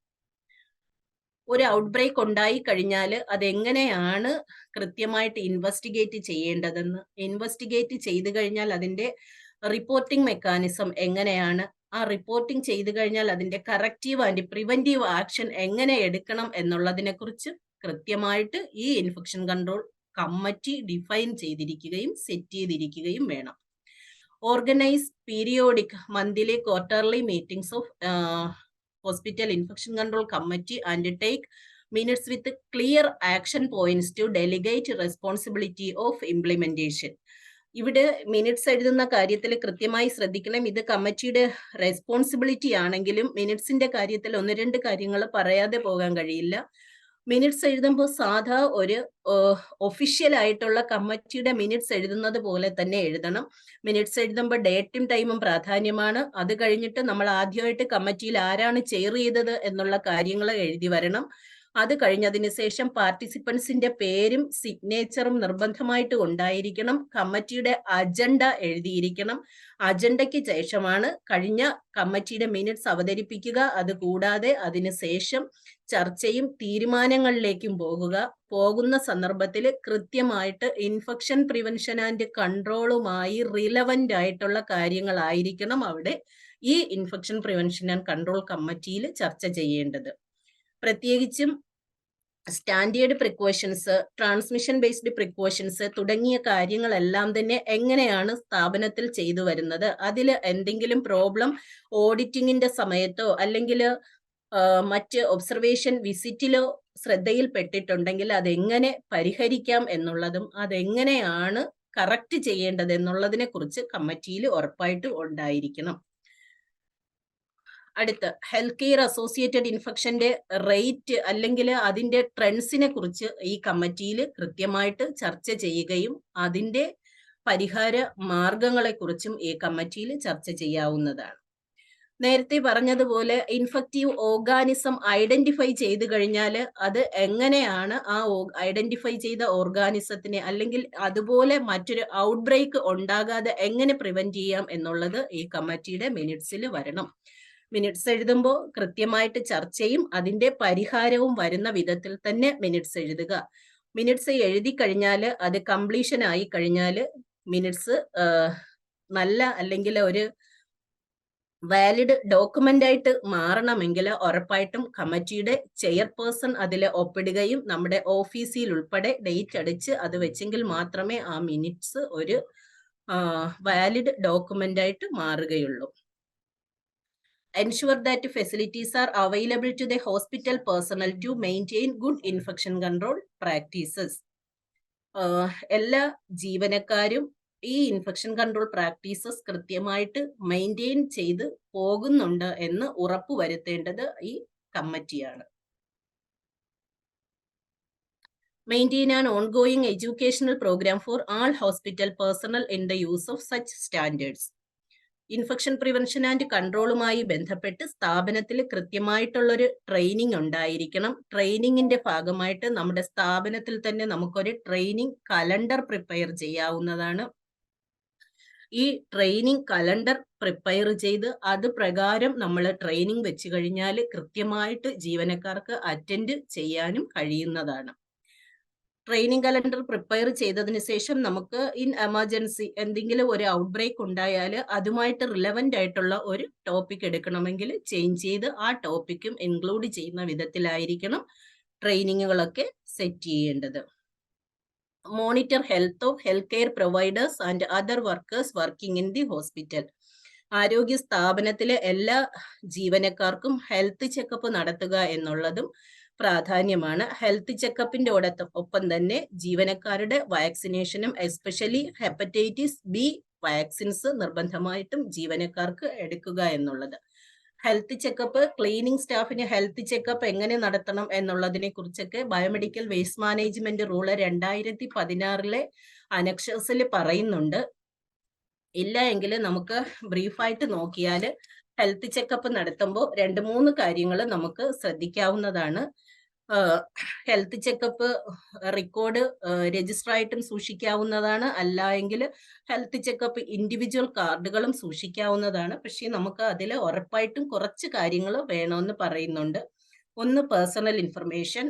ഒരു ഔട്ട്ബ്രേക്ക് ഉണ്ടായി കഴിഞ്ഞാൽ അതെങ്ങനെയാണ് കൃത്യമായിട്ട് ഇൻവെസ്റ്റിഗേറ്റ് ചെയ്യേണ്ടതെന്ന്, ഇൻവെസ്റ്റിഗേറ്റ് ചെയ്തു കഴിഞ്ഞാൽ അതിന്റെ റിപ്പോർട്ടിംഗ് മെക്കാനിസം എങ്ങനെയാണ്, ആ റിപ്പോർട്ടിംഗ് ചെയ്തു കഴിഞ്ഞാൽ അതിന്റെ കറക്റ്റീവ് ആൻഡ് പ്രിവെന്റീവ് ആക്ഷൻ എങ്ങനെ എടുക്കണം എന്നുള്ളതിനെ കുറിച്ച് കൃത്യമായിട്ട് ഈ ഇൻഫെക്ഷൻ കൺട്രോൾ കമ്മിറ്റി ഡിഫൈൻ ചെയ്തിരിക്കുകയും സെറ്റ് ചെയ്തിരിക്കുകയും വേണം. Organise periodic, monthly, quarterly meetings of hospital infection control committee and take minutes with clear action points to delegate responsibility of implementation. ഇവിടെ മിനിറ്റ്സ് എഴുതുന്ന കാര്യത്തിൽ കൃത്യമായി ശ്രദ്ധിക്കണം. ഇത് കമ്മിറ്റിയുടെ റെസ്പോൺസിബിലിറ്റി ആണെങ്കിലും മിനിറ്റ്സിന്റെ കാര്യത്തിൽ 1-2 കാര്യങ്ങൾ പറയാതെ പോകാൻ കഴിയില്ല. മിനിറ്റ്സ് എഴുതുമ്പോൾ സാധാ ഒരു ഒഫീഷ്യൽ ആയിട്ടുള്ള കമ്മിറ്റിയുടെ മിനിറ്റ്സ് എഴുതുന്നത് പോലെ തന്നെ എഴുതണം. മിനിറ്റ്സ് എഴുതുമ്പോൾ ഡേറ്റും ടൈമും പ്രാധാന്യമാണ്. അത് കഴിഞ്ഞിട്ട് നമ്മൾ ആദ്യമായിട്ട് കമ്മിറ്റിയിൽ ആരാണ് ചെയർ ചെയ്തത് എന്നുള്ള കാര്യങ്ങൾ എഴുതി വരണം. അത് കഴിഞ്ഞതിന് ശേഷം പാർട്ടിസിപ്പൻസിന്റെ പേരും സിഗ്നേച്ചറും നിർബന്ധമായിട്ട് ഉണ്ടായിരിക്കണം. കമ്മിറ്റിയുടെ അജണ്ട എഴുതിയിരിക്കണം. അജണ്ടയ്ക്ക് ശേഷമാണ് കഴിഞ്ഞ കമ്മിറ്റിയുടെ മിനിറ്റ്സ് അവതരിപ്പിക്കുക. അത് കൂടാതെ അതിനുശേഷം ചർച്ചയും തീരുമാനങ്ങളിലേക്കും പോകുന്ന സന്ദർഭത്തിൽ കൃത്യമായിട്ട് ഇൻഫെക്ഷൻ പ്രിവെൻഷൻ ആൻഡ് കൺട്രോളുമായി റിലവന്റ് ആയിട്ടുള്ള കാര്യങ്ങളായിരിക്കണം അവിടെ ഈ ഇൻഫെക്ഷൻ പ്രിവെൻഷൻ ആൻഡ് കൺട്രോൾ കമ്മിറ്റിയിൽ ചർച്ച ചെയ്യേണ്ടത്. പ്രത്യേകിച്ചും standard precautions, transmission based precautions തുടങ്ങിയ കാര്യങ്ങളെല്ലാം തന്നെ എങ്ങനെയാണ് സ്ഥാപനത്തിൽ ചെയ്തു വരുന്നത്, അതിൽ എന്തെങ്കിലും പ്രോബ്ലം ഓഡിറ്റിങ്ങിന്റെ സമയത്തോ അല്ലെങ്കിൽ മറ്റ് ഒബ്സർവേഷൻ വിസിറ്റിലോ ശ്രദ്ധയിൽപ്പെട്ടിട്ടുണ്ടെങ്കിൽ അതെങ്ങനെ പരിഹരിക്കാം എന്നുള്ളതും അതെങ്ങനെയാണ് കറക്റ്റ് ചെയ്യേണ്ടത് എന്നുള്ളതിനെ കുറിച്ച് കമ്മിറ്റിയിൽ ഉറപ്പായിട്ടും ഉണ്ടായിരിക്കണം. അടുത്ത ഹെൽത്ത് കെയർ അസോസിയേറ്റഡ് ഇൻഫെക്ഷന്റെ റേറ്റ് അല്ലെങ്കിൽ അതിന്റെ ട്രെൻഡ്സിനെ കുറിച്ച് ഈ കമ്മിറ്റിയിൽ കൃത്യമായിട്ട് ചർച്ച ചെയ്യുകയും അതിന്റെ പരിഹാര മാർഗങ്ങളെ കുറിച്ചും ഈ കമ്മിറ്റിയിൽ ചർച്ച ചെയ്യാവുന്നതാണ്. നേരത്തെ പറഞ്ഞതുപോലെ ഇൻഫെക്റ്റീവ് ഓർഗാനിസം ഐഡന്റിഫൈ ചെയ്തു കഴിഞ്ഞാൽ അത് എങ്ങനെയാണ് ആ ഐഡന്റിഫൈ ചെയ്ത ഓർഗാനിസത്തിനെ അല്ലെങ്കിൽ അതുപോലെ മറ്റൊരു ഔട്ട്ബ്രേക്ക് ഉണ്ടാകാതെ എങ്ങനെ പ്രിവെന്റ് ചെയ്യാം എന്നുള്ളത് ഈ കമ്മിറ്റിയുടെ മിനിറ്റ്സിൽ വരണം. മിനിറ്റ്സ് എഴുതുമ്പോൾ കൃത്യമായിട്ട് ചർച്ചയും അതിന്റെ പരിഹാരവും വരുന്ന വിധത്തിൽ തന്നെ മിനിറ്റ്സ് എഴുതുക. മിനിറ്റ്സ് എഴുതി കഴിഞ്ഞാൽ അത് കംപ്ലീഷൻ ആയി കഴിഞ്ഞാൽ മിനിറ്റ്സ് നല്ല അല്ലെങ്കിൽ ഒരു വാലിഡ് ഡോക്യുമെന്റ് ആയിട്ട് മാറണമെങ്കിൽ ഉറപ്പായിട്ടും കമ്മിറ്റിയുടെ ചെയർപേഴ്സൺ അതിൽ ഒപ്പിടുകയും നമ്മുടെ ഓഫീസിൽ ഉൾപ്പെടെ ഡേറ്റ് അടിച്ച് അത് വെച്ചെങ്കിൽ മാത്രമേ ആ മിനിറ്റ്സ് ഒരു വാലിഡ് ഡോക്യുമെന്റ് ആയിട്ട് മാറുകയുള്ളൂ. Ensure that facilities are available to the hospital personnel to maintain good infection control practices. എല്ലാ ജീവനക്കാരും ഈ ഇൻഫെക്ഷൻ കൺട്രോൾ പ്രാക്ടീസസ് കൃത്യമായിട്ട് മെയിൻറ്റെയിൻ ചെയ്ത് പോകുന്നുണ്ട് എന്ന് ഉറപ്പുവരുത്തേണ്ടത് ഈ കമ്മിറ്റിയാണ്. Maintain an ongoing educational program for all hospital personnel in the use of such standards. Infection prevention and കൺട്രോളുമായി ബന്ധപ്പെട്ട് സ്ഥാപനത്തിൽ കൃത്യമായിട്ടുള്ളൊരു ട്രെയിനിങ് ഉണ്ടായിരിക്കണം. ട്രെയിനിങ്ങിന്റെ ഭാഗമായിട്ട് നമ്മുടെ സ്ഥാപനത്തിൽ തന്നെ നമുക്കൊരു ട്രെയിനിങ് കലണ്ടർ പ്രിപ്പയർ ചെയ്യാവുന്നതാണ്. ഈ ട്രെയിനിങ് കലണ്ടർ പ്രിപ്പയർ ചെയ്ത് അത് പ്രകാരം നമ്മൾ ട്രെയിനിങ് വെച്ച് കഴിഞ്ഞാൽ കൃത്യമായിട്ട് ജീവനക്കാർക്ക് അറ്റൻഡ് ചെയ്യാനും കഴിയുന്നതാണ്. ട്രെയിനിങ് കലണ്ടർ പ്രിപ്പയർ ചെയ്തതിന് ശേഷം നമുക്ക് ഇൻ എമർജൻസി എന്തെങ്കിലും ഒരു ഔട്ട് ബ്രേക്ക് ഉണ്ടായാൽ അതുമായിട്ട് റിലവൻ്റ് ആയിട്ടുള്ള ഒരു ടോപ്പിക് എടുക്കണമെങ്കിൽ ചേഞ്ച് ചെയ്ത് ആ ടോപ്പിക്കും ഇൻക്ലൂഡ് ചെയ്യുന്ന വിധത്തിലായിരിക്കണം ട്രെയിനിങ്ങുകളൊക്കെ സെറ്റ് ചെയ്യേണ്ടത്. Monitor health of health care providers and other workers working in the hospital. ആരോഗ്യ സ്ഥാപനത്തിലെ എല്ലാ ജീവനക്കാർക്കും ഹെൽത്ത് ചെക്കപ്പ് നടത്തുക എന്നുള്ളതും പ്രാധാന്യമാണ്. ഹെൽത്ത് ചെക്കപ്പിന്റെ ഒപ്പം തന്നെ ജീവനക്കാരുടെ വാക്സിനേഷനും എസ്പെഷ്യലി ഹെപ്പറ്റൈറ്റിസ് ബി വാക്സിൻസ് നിർബന്ധമായിട്ടും ജീവനക്കാർക്ക് എടുക്കുക എന്നുള്ളത്. ഹെൽത്ത് ചെക്കപ്പ്, ക്ലീനിങ് സ്റ്റാഫിന് ഹെൽത്ത് ചെക്കപ്പ് എങ്ങനെ നടത്തണം എന്നുള്ളതിനെ കുറിച്ചൊക്കെ ബയോമെഡിക്കൽ വേസ്റ്റ് മാനേജ്മെന്റ് റൂള് 2016 അനക്ഷേഴ്സിൽ പറയുന്നുണ്ട്. ഇല്ല എങ്കിൽ നമുക്ക് ബ്രീഫായിട്ട് നോക്കിയാൽ ഹെൽത്ത് ചെക്കപ്പ് നടത്തുമ്പോൾ 2-3 കാര്യങ്ങൾ നമുക്ക് ശ്രദ്ധിക്കാവുന്നതാണ്. ഹെൽത്ത് ചെക്കപ്പ് റെക്കോർഡ് രജിസ്റ്റർ ആയിട്ടും സൂക്ഷിക്കാവുന്നതാണ്, അല്ല എങ്കിൽ ഹെൽത്ത് ചെക്കപ്പ് ഇൻഡിവിജ്വൽ കാർഡുകളും സൂക്ഷിക്കാവുന്നതാണ്. പക്ഷേ നമുക്ക് അതിൽ ഉറപ്പായിട്ടും കുറച്ച് കാര്യങ്ങൾ വേണമെന്ന് പറയുന്നുണ്ട്. ഒന്ന്, പേഴ്സണൽ ഇൻഫർമേഷൻ,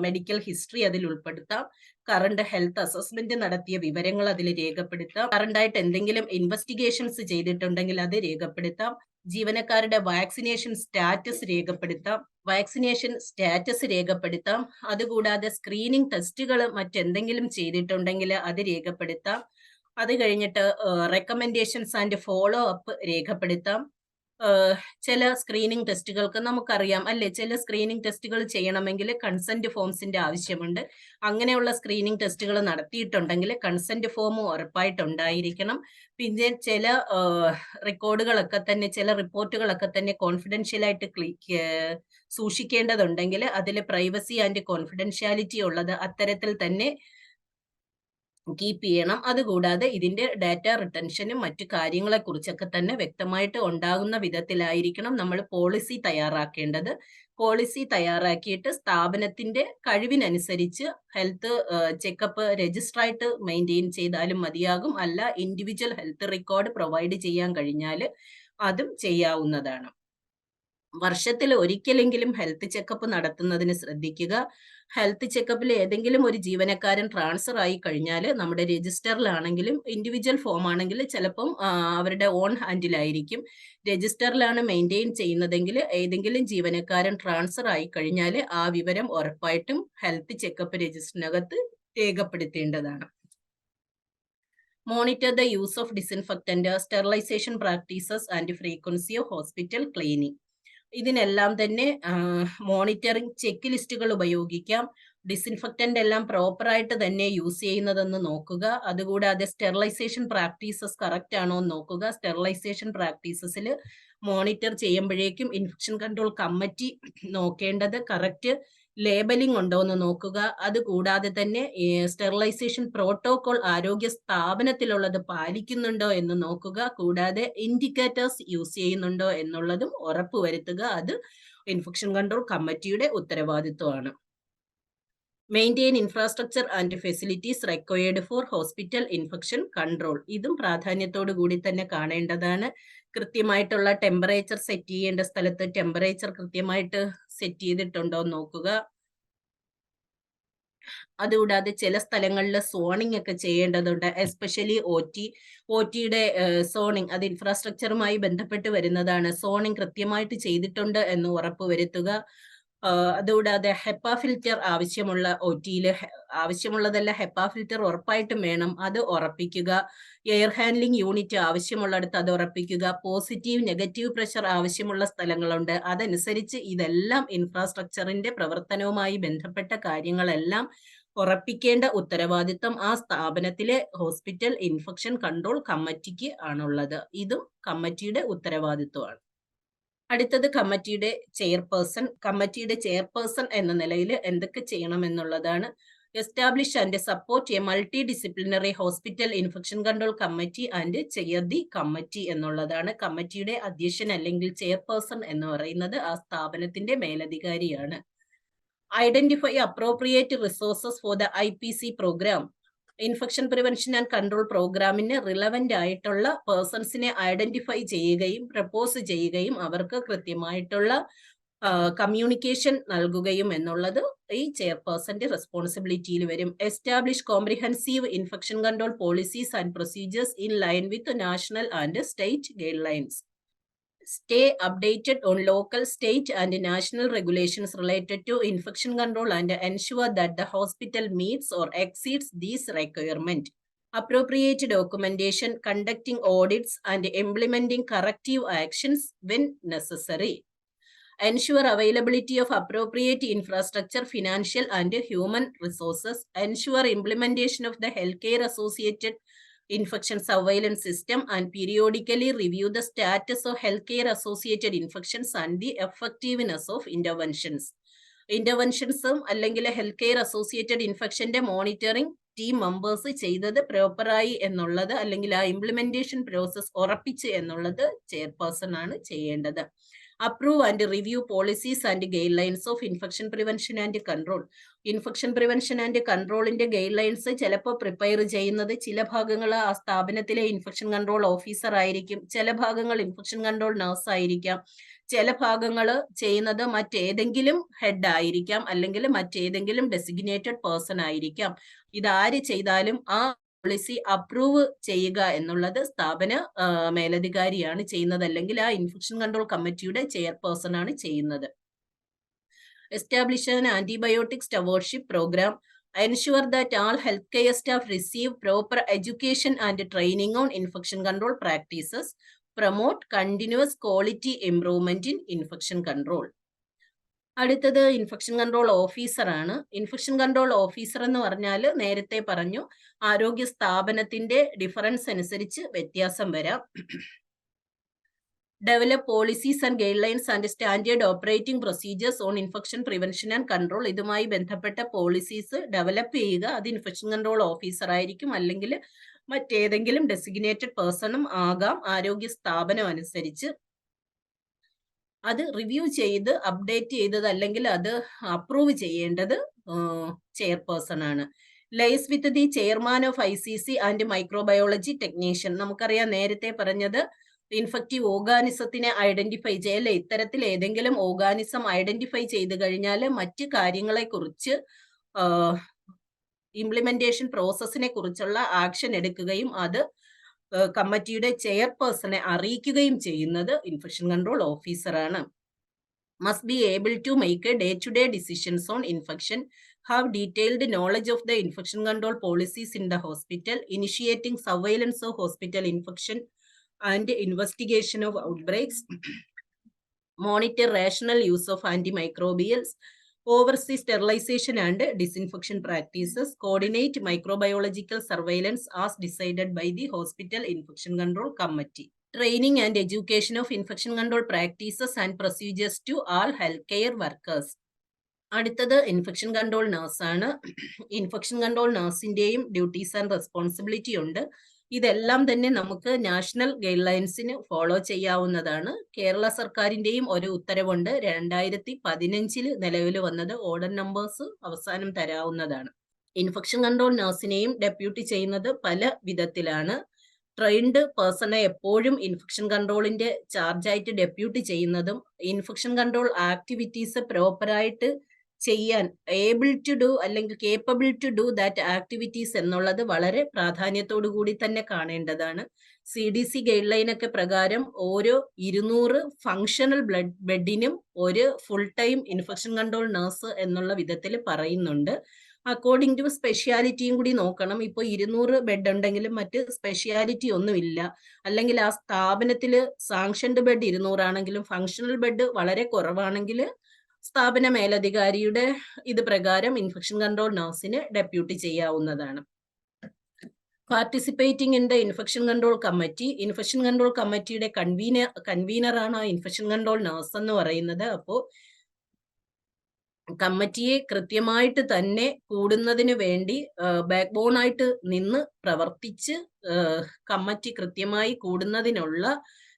മെഡിക്കൽ ഹിസ്റ്ററി അതിൽ ഉൾപ്പെടുത്താം. കറണ്ട് ഹെൽത്ത് അസസ്മെന്റ് നടത്തിയ വിവരങ്ങൾ അതിൽ രേഖപ്പെടുത്താം. കറണ്ടായിട്ട് എന്തെങ്കിലും ഇൻവെസ്റ്റിഗേഷൻസ് ചെയ്തിട്ടുണ്ടെങ്കിൽ അത് രേഖപ്പെടുത്താം. ജീവനക്കാരുടെ വാക്സിനേഷൻ സ്റ്റാറ്റസ് രേഖപ്പെടുത്താം. അതുകൂടാതെ സ്ക്രീനിങ് ടെസ്റ്റുകൾ മറ്റെന്തെങ്കിലും ചെയ്തിട്ടുണ്ടെങ്കിൽ അത് രേഖപ്പെടുത്താം. അത് കഴിഞ്ഞിട്ട് റെക്കമെൻഡേഷൻസ് ആൻഡ് ഫോളോ അപ്പ് രേഖപ്പെടുത്താം. ചില സ്ക്രീനിങ് ടെസ്റ്റുകൾക്ക് നമുക്കറിയാം അല്ലെ, ചില സ്ക്രീനിങ് ടെസ്റ്റുകൾ ചെയ്യണമെങ്കിൽ കൺസെന്റ് ഫോംസിന്റെ ആവശ്യമുണ്ട്. അങ്ങനെയുള്ള സ്ക്രീനിങ് ടെസ്റ്റുകൾ നടത്തിയിട്ടുണ്ടെങ്കിൽ കൺസെന്റ് ഫോം ഉറപ്പായിട്ടുണ്ടായിരിക്കണം. പിന്നെ ചില റെക്കോർഡുകളൊക്കെ തന്നെ, ചില റിപ്പോർട്ടുകളൊക്കെ തന്നെ കോൺഫിഡൻഷ്യൽ ആയിട്ട് സൂക്ഷിക്കേണ്ടതുണ്ടെങ്കിൽ അതിൽ പ്രൈവസി ആൻഡ് കോൺഫിഡൻഷ്യാലിറ്റി ഉള്ളത് അത്തരത്തിൽ തന്നെ കീപ്പ് ചെയ്യണം. അതുകൂടാതെ ഇതിന്റെ ഡാറ്റ റിട്ടൻഷനും മറ്റു കാര്യങ്ങളെ കുറിച്ചൊക്കെ തന്നെ വ്യക്തമായിട്ട് ഉണ്ടാകുന്ന വിധത്തിലായിരിക്കണം നമ്മൾ പോളിസി തയ്യാറാക്കേണ്ടത്. പോളിസി തയ്യാറാക്കിയിട്ട് സ്ഥാപനത്തിന്റെ കഴിവിനനുസരിച്ച് ഹെൽത്ത് ചെക്കപ്പ് രജിസ്റ്റർ ആയിട്ട് മെയിൻറ്റെയിൻ ചെയ്താലും മതിയാകും. അല്ല, ഇൻഡിവിജ്വൽ ഹെൽത്ത് റെക്കോർഡ് പ്രൊവൈഡ് ചെയ്യാൻ കഴിഞ്ഞാൽ അതും ചെയ്യാവുന്നതാണ്. വർഷത്തിൽ ഒരിക്കലെങ്കിലും ഹെൽത്ത് ചെക്കപ്പ് നടത്തുന്നതിന് ശ്രദ്ധിക്കുക. ഹെൽത്ത് ചെക്കപ്പിൽ ഏതെങ്കിലും ഒരു ജീവനക്കാരൻ ട്രാൻസ്ഫർ ആയി കഴിഞ്ഞാൽ നമ്മുടെ രജിസ്റ്ററിലാണെങ്കിലും ഇൻഡിവിജ്വൽ ഫോം ആണെങ്കിൽ ചിലപ്പം അവരുടെ ഓൺ ഹാൻഡിലായിരിക്കും. രജിസ്റ്ററിലാണ് മെയിൻറ്റെയിൻ ചെയ്യുന്നതെങ്കിൽ ഏതെങ്കിലും ജീവനക്കാരൻ ട്രാൻസ്ഫർ ആയി കഴിഞ്ഞാൽ ആ വിവരം ഉറപ്പായിട്ടും ഹെൽത്ത് ചെക്കപ്പ് രജിസ്റ്ററിനകത്ത് രേഖപ്പെടുത്തേണ്ടതാണ്. Monitor the use of disinfectant, sterilisation practices and frequency of hospital cleaning. ഇതിനെല്ലാം തന്നെ മോണിറ്ററിംഗ് ചെക്ക് ലിസ്റ്റുകൾ ഉപയോഗിക്കാം. ഡിസിൻഫെക്റ്റന്റ് എല്ലാം പ്രോപ്പറായിട്ട് തന്നെ യൂസ് ചെയ്യുന്നതെന്ന് നോക്കുക. അതുകൂടാതെ സ്റ്റെറിലൈസേഷൻ പ്രാക്ടീസസ് കറക്റ്റ് ആണോ എന്ന് നോക്കുക. സ്റ്റെറിലൈസേഷൻ പ്രാക്ടീസസിൽ മോണിറ്റർ ചെയ്യുമ്പോഴേക്കും ഇൻഫെക്ഷൻ കൺട്രോൾ കമ്മിറ്റി നോക്കേണ്ടത് കറക്റ്റ് ലേബലിംഗ് ഉണ്ടോ എന്ന് നോക്കുക. അതുകൂടാതെ തന്നെ സ്റ്റെറിലൈസേഷൻ പ്രോട്ടോകോൾ ആരോഗ്യ സ്ഥാപനത്തിലുള്ളത് പാലിക്കുന്നുണ്ടോ എന്ന് നോക്കുക. കൂടാതെ ഇൻഡിക്കേറ്റേഴ്സ് യൂസ് ചെയ്യുന്നുണ്ടോ എന്നുള്ളതും ഉറപ്പുവരുത്തുക. അത് ഇൻഫെക്ഷൻ കൺട്രോൾ കമ്മിറ്റിയുടെ ഉത്തരവാദിത്വമാണ്. Maintain infrastructure and facilities required for hospital infection control. ഇതും പ്രാധാന്യത്തോടു കൂടി തന്നെ കാണേണ്ടതാണ്. കൃത്യമായിട്ടുള്ള ടെമ്പറേച്ചർ സെറ്റ് ചെയ്യേണ്ട സ്ഥലത്ത് ടെമ്പറേച്ചർ കൃത്യമായിട്ട് സെറ്റ് ചെയ്തിട്ടുണ്ടോ എന്ന് നോക്കുക. അതുകൂടാതെ ചില സ്ഥലങ്ങളിൽ സോണിംഗ് ഒക്കെ ചെയ്യേണ്ടതുണ്ട്. എസ്പെഷ്യലി ഒ ടിയുടെ സോണിംഗ് അത് ഇൻഫ്രാസ്ട്രക്ചറുമായി ബന്ധപ്പെട്ട് വരുന്നതാണ്. സോണിംഗ് കൃത്യമായിട്ട് ചെയ്തിട്ടുണ്ട് എന്ന് ഉറപ്പുവരുത്തുക. അതുകൂടാതെ ഹെപ്പ ഫിൽറ്റർ ആവശ്യമുള്ള ഒ.ടിയിൽ ആവശ്യമുള്ളതല്ല, ഹെപ്പ ഫിൽറ്റർ ഉറപ്പായിട്ടും വേണം, അത് ഉറപ്പിക്കുക. എയർ ഹാൻഡ്ലിംഗ് യൂണിറ്റ് ആവശ്യമുള്ളിടത്ത് അത് ഉറപ്പിക്കുക. പോസിറ്റീവ് നെഗറ്റീവ് പ്രഷർ ആവശ്യമുള്ള സ്ഥലങ്ങളുണ്ട്. അതനുസരിച്ച് ഇതെല്ലാം ഇൻഫ്രാസ്ട്രക്ചറിന്റെ പ്രവർത്തനവുമായി ബന്ധപ്പെട്ട കാര്യങ്ങളെല്ലാം ഉറപ്പിക്കേണ്ട ഉത്തരവാദിത്തം ആ സ്ഥാപനത്തിലെ ഹോസ്പിറ്റൽ ഇൻഫെക്ഷൻ കൺട്രോൾ കമ്മിറ്റിക്ക് ആണുള്ളത്. ഇതും കമ്മിറ്റിയുടെ ഉത്തരവാദിത്വമാണ്. അടുത്തത് കമ്മിറ്റിയുടെ ചെയർപേഴ്സൺ. കമ്മിറ്റിയുടെ ചെയർപേഴ്സൺ എന്ന നിലയിൽ എന്തൊക്കെ ചെയ്യണം എന്നുള്ളതാണ്. Establish and support a multidisciplinary hospital infection control committee and chair the committee എന്നുള്ളതാണ്. കമ്മിറ്റിയുടെ അധ്യക്ഷൻ അല്ലെങ്കിൽ ചെയർപേഴ്സൺ എന്ന് പറയുന്നത് ആ സ്ഥാപനത്തിന്റെ മേലധികാരിയാണ്. Identify appropriate resources for the IPC പ്രോഗ്രാം. ഇൻഫെക്ഷൻ പ്രിവെൻഷൻ ആൻഡ് കൺട്രോൾ പ്രോഗ്രാമിന് റിലവന്റ് ആയിട്ടുള്ള പേഴ്സൺസിനെ ഐഡന്റിഫൈ ചെയ്യുകയും പ്രപ്പോസ് ചെയ്യുകയും അവർക്ക് കൃത്യമായിട്ടുള്ള കമ്മ്യൂണിക്കേഷൻ നൽകുകയും എന്നുള്ളത് ഈ ചെയർപേഴ്സന്റെ റെസ്പോൺസിബിലിറ്റിയിൽ വരും. Establish comprehensive infection control policies and procedures in line with national and state guide lines. Stay updated on local, state and national regulations related to infection control and ensure that the hospital meets or exceeds these requirements. Appropriate documentation, conducting audits and implementing corrective actions when necessary. Ensure availability of appropriate infrastructure, financial and human resources. Ensure implementation of the healthcare associated infection surveillance system and periodically review the status of healthcare associated infections and the effectiveness of interventions. ഇന്റർവെൻഷൻസും അല്ലെങ്കിൽ health care associated ഇൻഫെക്ഷന്റെ monitoring team members ചെയ്തത് പ്രോപ്പറായി എന്നുള്ളത് അല്ലെങ്കിൽ ആ implementation process ഉറപ്പിച്ച് എന്നുള്ളത് ചെയർപേഴ്സൺ ആണ് ചെയ്യേണ്ടത്. Approve and review policies and guidelines of infection prevention and control. Infection prevention and കൺട്രോളിന്റെ ഗൈഡ് ലൈൻസ് ചിലപ്പോൾ പ്രിപ്പയർ ചെയ്യുന്നത് ചില ഭാഗങ്ങൾ ആ സ്ഥാപനത്തിലെ ഇൻഫെക്ഷൻ കൺട്രോൾ ഓഫീസർ ആയിരിക്കും, ചില ഭാഗങ്ങൾ ഇൻഫെക്ഷൻ കൺട്രോൾ നഴ്സ് ആയിരിക്കാം, ചില ഭാഗങ്ങൾ ചെയ്യുന്നത് മറ്റേതെങ്കിലും ഹെഡ് ആയിരിക്കാം, അല്ലെങ്കിൽ മറ്റേതെങ്കിലും ഡെസിഗ്നേറ്റഡ് പേഴ്സൺ ആയിരിക്കാം. ഇതാര് ചെയ്താലും ആ പോളിസി അപ്രൂവ് ചെയ്യുക എന്നുള്ളത് സ്ഥാപന മേലധികാരിയാണ് ചെയ്യുന്നത്, അല്ലെങ്കിൽ ആ ഇൻഫെക്ഷൻ കൺട്രോൾ കമ്മിറ്റിയുടെ ചെയർപേഴ്സൺ ആണ് ചെയ്യുന്നത്. Establish an antibiotic stewardship program. Ensure that all healthcare staff receive proper education and training on infection control practices. Promote continuous quality improvement in infection control. അടുത്തത് ഇൻഫെക്ഷൻ കൺട്രോൾ ഓഫീസർ ആണ്. Infection control officer എന്ന് പറഞ്ഞാൽ നേരത്തെ പറഞ്ഞു ആരോഗ്യ സ്ഥാപനത്തിന്റെ difference അനുസരിച്ച് വ്യത്യാസം വരാം. Develop policies and guidelines and standard operating procedures on infection prevention and control. ഇതുമായി ബന്ധപ്പെട്ട പോളിസീസ് ഡെവലപ്പ് ചെയ്യുക. അത് ഇൻഫെക്ഷൻ കൺട്രോൾ ഓഫീസർ ആയിരിക്കും, അല്ലെങ്കിൽ മറ്റേതെങ്കിലും ഡെസിഗ്നേറ്റഡ് പേഴ്സണും ആകാം. ആരോഗ്യ സ്ഥാപനം അനുസരിച്ച് അത് റിവ്യൂ ചെയ്ത് അപ്ഡേറ്റ് ചെയ്തത് അല്ലെങ്കിൽ അത് അപ്രൂവ് ചെയ്യേണ്ടത് ചെയർപേഴ്സൺ ആണ്. Lies with the chairman of ICC and microbiology technician. നമുക്കറിയാം നേരത്തെ പറഞ്ഞത് ഇൻഫെക്റ്റീവ് ഓർഗാനിസത്തിനെ ഐഡന്റിഫൈ ചെയ്യല്ല. ഇത്തരത്തിൽ ഏതെങ്കിലും ഓർഗാനിസം ഐഡന്റിഫൈ ചെയ്ത് കഴിഞ്ഞാൽ മറ്റ് കാര്യങ്ങളെ കുറിച്ച് ഇംപ്ലിമെന്റേഷൻ പ്രോസസ്സിനെ കുറിച്ചുള്ള ആക്ഷൻ എടുക്കുകയും അത് കമ്മിറ്റിയുടെ ചെയർപേഴ്സണെ അറിയിക്കുകയും ചെയ്യുന്നത് ഇൻഫെക്ഷൻ കൺട്രോൾ ഓഫീസറാണ്. Must be able to make a day-to-day decisions on infection, have detailed knowledge of the infection control policies in the hospital, initiating surveillance of hospital infection and investigation of outbreaks, monitor rational use of antimicrobials, oversee sterilization and disinfection practices, coordinate microbiological surveillance as decided by the hospital infection control committee. Training and education of infection control practices and procedures to all healthcare workers. അടുത്തത് infection control nurse ആണ്. Infection control നഴ്സിന്റെയും duties and responsibility ഉണ്ട്. ഇതെല്ലാം തന്നെ നമുക്ക് national guide ലൈൻസിന് follow ചെയ്യാവുന്നതാണ്. കേരള സർക്കാരിന്റെയും ഒരു ഉത്തരവുണ്ട്. 2015 നിലവിൽ വന്നത്. ഓർഡർ നമ്പേഴ്സ് അവസാനം തരാവുന്നതാണ്. ഇൻഫെക്ഷൻ കൺട്രോൾ നഴ്സിനെയും ഡെപ്യൂട്ടി ചെയ്യുന്നത് പല വിധത്തിലാണ്. ട്രെയിൻഡ് പേഴ്സണെ എപ്പോഴും ഇൻഫെക്ഷൻ കൺട്രോളിന്റെ ചാർജായിട്ട് ഡെപ്യൂട്ടി ചെയ്യുന്നതും ഇൻഫെക്ഷൻ കൺട്രോൾ ആക്ടിവിറ്റീസ് പ്രോപ്പറായിട്ട് ചെയ്യാൻ ഏബിൾ ടു ഡു അല്ലെങ്കിൽ capable to do that activities എന്നുള്ളത് വളരെ പ്രാധാന്യത്തോടു കൂടി തന്നെ കാണേണ്ടതാണ്. CDC ഗൈഡ് ലൈൻ ഒക്കെ പ്രകാരം ഓരോ 200 ഫങ്ഷണൽ ബെഡിനും ഒരു full time infection control nurse എന്നുള്ള വിധത്തിൽ പറയുന്നുണ്ട്. അക്കോർഡിംഗ് ടു സ്പെഷ്യാലിറ്റിയും കൂടി നോക്കണം. ഇപ്പോൾ 200 ബെഡ് ഉണ്ടെങ്കിലും മറ്റ് സ്പെഷ്യാലിറ്റി ഒന്നുമില്ല, അല്ലെങ്കിൽ ആ സ്ഥാപനത്തിൽ സാങ്ഷൻഡ് ബെഡ് 200 ആണെങ്കിലും ഫങ്ഷണൽ ബെഡ് വളരെ കുറവാണെങ്കിൽ സ്ഥാപന മേലധികാരിയുടെ ഇത് പ്രകാരം ഇൻഫെക്ഷൻ കൺട്രോൾ നഴ്സിന് ഡെപ്യൂട്ടി ചെയ്യാവുന്നതാണ്. Participating in the infection control committee. Infection control കമ്മിറ്റിയുടെ കൺവീനറാണ് ആ ഇൻഫെക്ഷൻ കൺട്രോൾ നഴ്സ് എന്ന് പറയുന്നത്. അപ്പോൾ കമ്മിറ്റിയെ കൃത്യമായിട്ട് തന്നെ കൂടുന്നതിന് വേണ്ടി ബാക്ക് ബോൺ ആയിട്ട് നിന്ന് പ്രവർത്തിച്ച് കമ്മിറ്റി കൃത്യമായി കൂടുന്നതിനുള്ള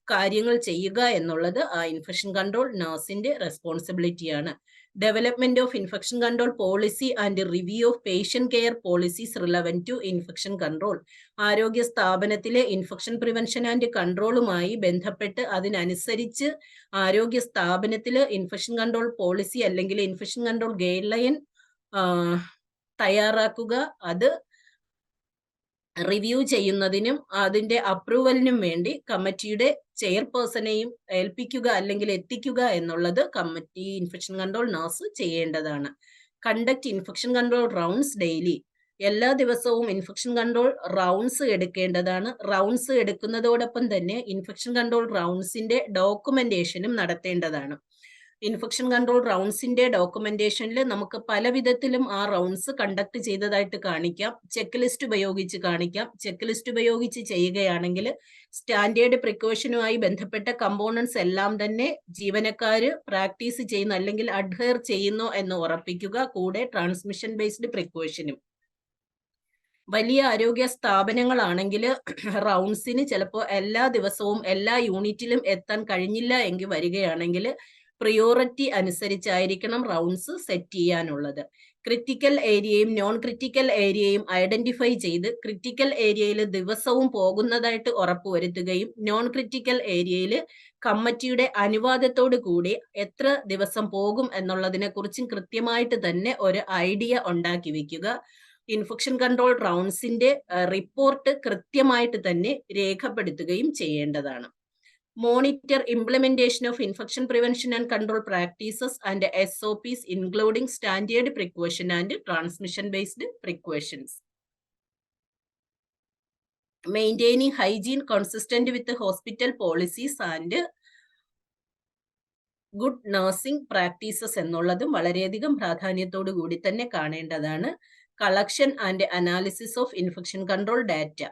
കാര്യങ്ങൾ ചെയ്യുക എന്നുള്ളത് ആ ഇൻഫെക്ഷൻ കൺട്രോൾ നഴ്സിന്റെ റെസ്പോൺസിബിലിറ്റിയാണ്. Development of infection control policy and review of patient care policies relevant to infection control. ആരോഗ്യ സ്ഥാപനത്തിലെ ഇൻഫെക്ഷൻ പ്രിവെൻഷൻ ആൻഡ് കൺട്രോളുമായി ബന്ധപ്പെട്ട് അതിനനുസരിച്ച് ആരോഗ്യ സ്ഥാപനത്തിൽ ഇൻഫെക്ഷൻ കൺട്രോൾ പോളിസി അല്ലെങ്കിൽ ഇൻഫെക്ഷൻ കൺട്രോൾ ഗൈഡ് ലൈൻ തയ്യാറാക്കുക, അത് റിവ്യൂ ചെയ്യുന്നതിനും അതിന്റെ അപ്രൂവലിനും വേണ്ടി കമ്മിറ്റിയുടെ ചെയർപേഴ്സണെയും ഏൽപ്പിക്കുക അല്ലെങ്കിൽ എത്തിക്കുക എന്നുള്ളത് കമ്മിറ്റി ഇൻഫെക്ഷൻ കൺട്രോൾ നഴ്സ് ചെയ്യേണ്ടതാണ്. Conduct infection control rounds daily. എല്ലാ ദിവസവും ഇൻഫെക്ഷൻ കൺട്രോൾ റൗണ്ട്സ് എടുക്കേണ്ടതാണ്. റൗണ്ട്സ് എടുക്കുന്നതോടൊപ്പം തന്നെ ഇൻഫെക്ഷൻ കൺട്രോൾ റൗണ്ട്സിന്റെ ഡോക്യുമെന്റേഷനും നടത്തേണ്ടതാണ്. ഇൻഫെക്ഷൻ കൺട്രോൾ റൗണ്ട്സിന്റെ ഡോക്യുമെന്റേഷനിൽ നമുക്ക് പല വിധത്തിലും ആ റൗണ്ട്സ് കണ്ടക്ട് ചെയ്തതായിട്ട് കാണിക്കാം. ചെക്ക് ലിസ്റ്റ് ഉപയോഗിച്ച് കാണിക്കാം. ചെക്ക് ലിസ്റ്റ് ഉപയോഗിച്ച് ചെയ്യുകയാണെങ്കിൽ സ്റ്റാൻഡേർഡ് പ്രിക്കോഷനുമായി ബന്ധപ്പെട്ട കമ്പോണൻസ് എല്ലാം തന്നെ ജീവനക്കാര് പ്രാക്ടീസ് ചെയ്യുന്നു അല്ലെങ്കിൽ അഡ്ഹെയർ ചെയ്യുന്നു എന്ന് ഉറപ്പിക്കുക. കൂടെ ട്രാൻസ്മിഷൻ ബേസ്ഡ് പ്രിക്കോഷനും. വലിയ ആരോഗ്യ സ്ഥാപനങ്ങളാണെങ്കിൽ റൗണ്ട്സിന് ചിലപ്പോൾ എല്ലാ ദിവസവും എല്ലാ യൂണിറ്റിലും എത്താൻ കഴിഞ്ഞില്ല എങ്കിൽ വരികയാണെങ്കിൽ പ്രിയോറിറ്റി അനുസരിച്ചായിരിക്കണം റൗണ്ട്സ് സെറ്റ് ചെയ്യാനുള്ളത്. ക്രിറ്റിക്കൽ ഏരിയയും നോൺ ക്രിറ്റിക്കൽ ഏരിയയും ഐഡന്റിഫൈ ചെയ്ത് ക്രിറ്റിക്കൽ ഏരിയയിൽ ദിവസവും പോകുന്നതായിട്ട് ഉറപ്പുവരുത്തുകയും നോൺ ക്രിറ്റിക്കൽ ഏരിയയിൽ കമ്മിറ്റിയുടെ അനുവാദത്തോടു കൂടി എത്ര ദിവസം പോകും എന്നുള്ളതിനെ കുറിച്ചും കൃത്യമായിട്ട് തന്നെ ഒരു ഐഡിയ ഉണ്ടാക്കി വെക്കുക. ഇൻഫെക്ഷൻ കൺട്രോൾ റൗണ്ട്സിന്റെ റിപ്പോർട്ട് കൃത്യമായിട്ട് തന്നെ രേഖപ്പെടുത്തുകയും ചെയ്യേണ്ടതാണ്. Monitor implementation of infection prevention and control practices and SOPs including standard precaution and transmission based precautions. Maintaining hygiene consistent with hospital policies and good nursing practices എന്നുള്ളതും വളരെയധികം പ്രാധാന്യത്തോടു കൂടി തന്നെ കാണേണ്ടതാണ്. Collection and analysis of infection control data.